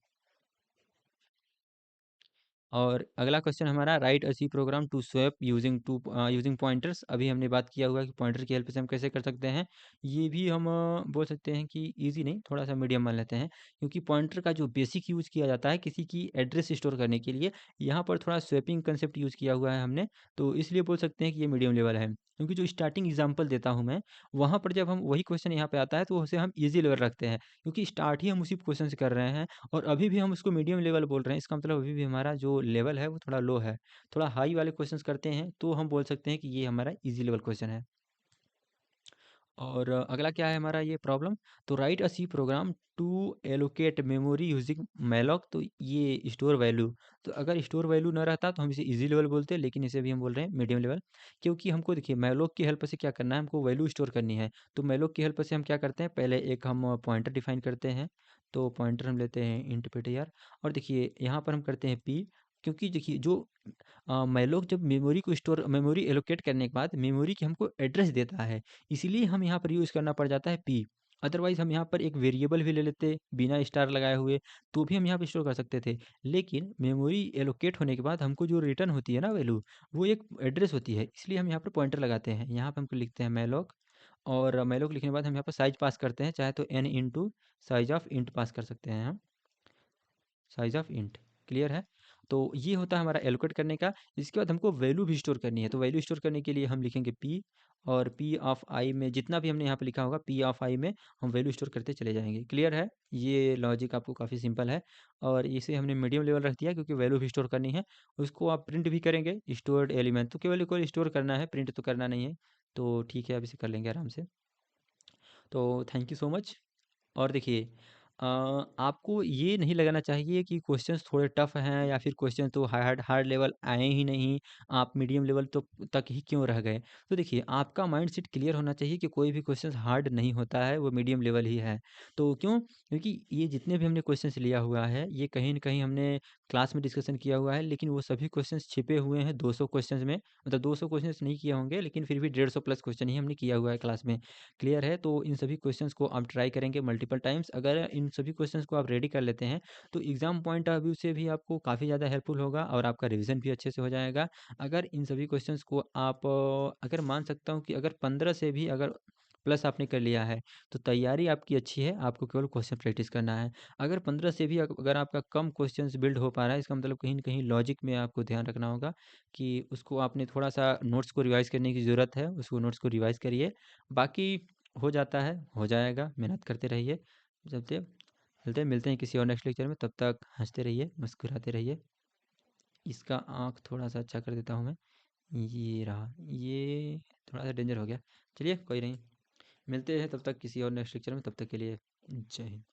और अगला क्वेश्चन हमारा, write a C program to swap using pointers. अभी हमने बात किया हुआ है कि पॉइंटर की हेल्प से हम कैसे कर सकते हैं। ये भी हम बोल सकते हैं कि इजी नहीं, थोड़ा सा मीडियम मान लेते हैं। क्योंकि पॉइंटर का जो बेसिक यूज़ किया जाता है किसी की एड्रेस स्टोर करने के लिए, यहाँ पर थोड़ा स्वैपिंग कंसेप्ट यूज़ किया हुआ है हमने। तो इसलिए बोल सकते हैं कि ये मीडियम लेवल है। क्योंकि जो स्टार्टिंग एग्जाम्पल देता हूँ मैं, वहाँ पर जब हम वही क्वेश्चन यहाँ पे आता है तो उसे हम ईजी लेवल रखते हैं, क्योंकि स्टार्ट ही हम उसी क्वेश्चन से कर रहे हैं। और अभी भी हम उसको मीडियम लेवल बोल रहे हैं, इसका मतलब अभी भी हमारा जो लेवल है वो थोड़ा लो है। थोड़ा हाई वाले क्वेश्चंस करते हैं तो हम बोल सकते हैं कि ये हमारा इजी लेवल क्वेश्चन है। और अगला क्या है हमारा ये प्रॉब्लम, तो write a C program to allocate memory using malloc. तो ये स्टोर वैल्यू, तो अगर स्टोर वैल्यू ना रहता तो हम इसे इजी लेवल बोलते, लेकिन इसे भी हम बोल रहे हैं मीडियम लेवल। क्योंकि हमको देखिए मैलॉक की हेल्प से क्या करना है, हमको वैल्यू स्टोर करनी है। तो मैलॉक की हेल्प से हम क्या करते हैं, पहले एक हम पॉइंटर डिफाइन करते हैं। तो पॉइंटर हम लेते हैं इंट ptr। और देखिए यहाँ पर हम करते हैं पी। क्योंकि देखिए जो मैलॉक जब मेमोरी एलोकेट करने के बाद मेमोरी की हमको एड्रेस देता है, इसीलिए हम यहाँ पर यूज़ करना पड़ जाता है पी। अदरवाइज हम यहाँ पर एक वेरिएबल भी ले लेते बिना स्टार लगाए हुए, तो भी हम यहाँ पे स्टोर कर सकते थे। लेकिन मेमोरी एलोकेट होने के बाद हमको जो रिटर्न होती है ना वैल्यू, वो एक एड्रेस होती है, इसलिए हम यहाँ पर पॉइंटर लगाते हैं। यहाँ पर हमको लिखते हैं मैलॉक। और मैलॉक लिखने के बाद हम यहाँ पर साइज पास करते हैं, चाहे तो n into size of int pass कर सकते हैं हम, साइज ऑफ इंट। क्लियर है। तो ये होता है हमारा एलोकेट करने का। इसके बाद हमको वैल्यू भी स्टोर करनी है, तो वैल्यू स्टोर करने के लिए हम लिखेंगे पी। और पी ऑफ आई में जितना भी हमने यहाँ पे लिखा होगा पी ऑफ आई में हम वैल्यू स्टोर करते चले जाएंगे। क्लियर है। ये लॉजिक आपको काफ़ी सिंपल है। और इसे हमने मीडियम लेवल रख दिया क्योंकि वैल्यू भी स्टोर करनी है। उसको आप प्रिंट भी करेंगे, स्टोर्ड एलिमेंट तो केवल स्टोर करना है, प्रिंट तो करना नहीं है। तो ठीक है, अब इसे कर लेंगे आराम से। तो थैंक यू सो मच। और देखिए आपको ये नहीं लगाना चाहिए कि क्वेश्चंस थोड़े टफ हैं या फिर क्वेश्चन तो हार्ड हार्ड लेवल आए ही नहीं, आप मीडियम लेवल तो तक ही क्यों रह गए। तो देखिए आपका माइंडसेट क्लियर होना चाहिए कि कोई भी क्वेश्चन हार्ड नहीं होता है, वो मीडियम लेवल ही है। तो क्यों? क्योंकि ये जितने भी हमने क्वेश्चंस लिया हुआ है, ये कहीं न कहीं हमने क्लास में डिस्कशन किया हुआ है, लेकिन वो सभी क्वेश्चंस छिपे हुए हैं 200 क्वेश्चंस में। मतलब 200 क्वेश्चंस नहीं किए होंगे, लेकिन फिर भी 150 प्लस क्वेश्चन ही हमने किया हुआ है क्लास में। क्लियर है? तो इन सभी क्वेश्चंस को आप ट्राई करेंगे मल्टीपल टाइम्स। अगर इन सभी क्वेश्चंस को आप रेडी कर लेते हैं, तो एग्ज़ाम पॉइंट ऑफ व्यू से भी आपको काफ़ी ज़्यादा हेल्पफुल होगा और आपका रिवीजन भी अच्छे से हो जाएगा। अगर इन सभी क्वेश्चंस को आप अगर मान सकता हूँ कि अगर 15 से भी अगर प्लस आपने कर लिया है, तो तैयारी आपकी अच्छी है, आपको केवल क्वेश्चन प्रैक्टिस करना है। अगर 15 से भी अगर आपका कम क्वेश्चंस बिल्ड हो पा रहा है, इसका मतलब कहीं न कहीं लॉजिक में आपको ध्यान रखना होगा कि उसको आपने थोड़ा-सा नोट्स को रिवाइज़ करने की ज़रूरत है, उसको नोट्स को रिवाइज़ करिए। बाकी हो जाता है, हो जाएगा, मेहनत करते रहिए। चलते चलते मिलते हैं किसी और नेक्स्ट लेक्चर में, तब तक हँसते रहिए, मुस्कुराते रहिए। इसका आँख थोड़ा-सा अच्छा कर देता हूँ मैं, ये रहा, ये थोड़ा-सा डेंजर हो गया। चलिए कोई नहीं, मिलते हैं तब तक किसी और नेक्स्ट लेक्चर में, तब तक के लिए जय हिंद।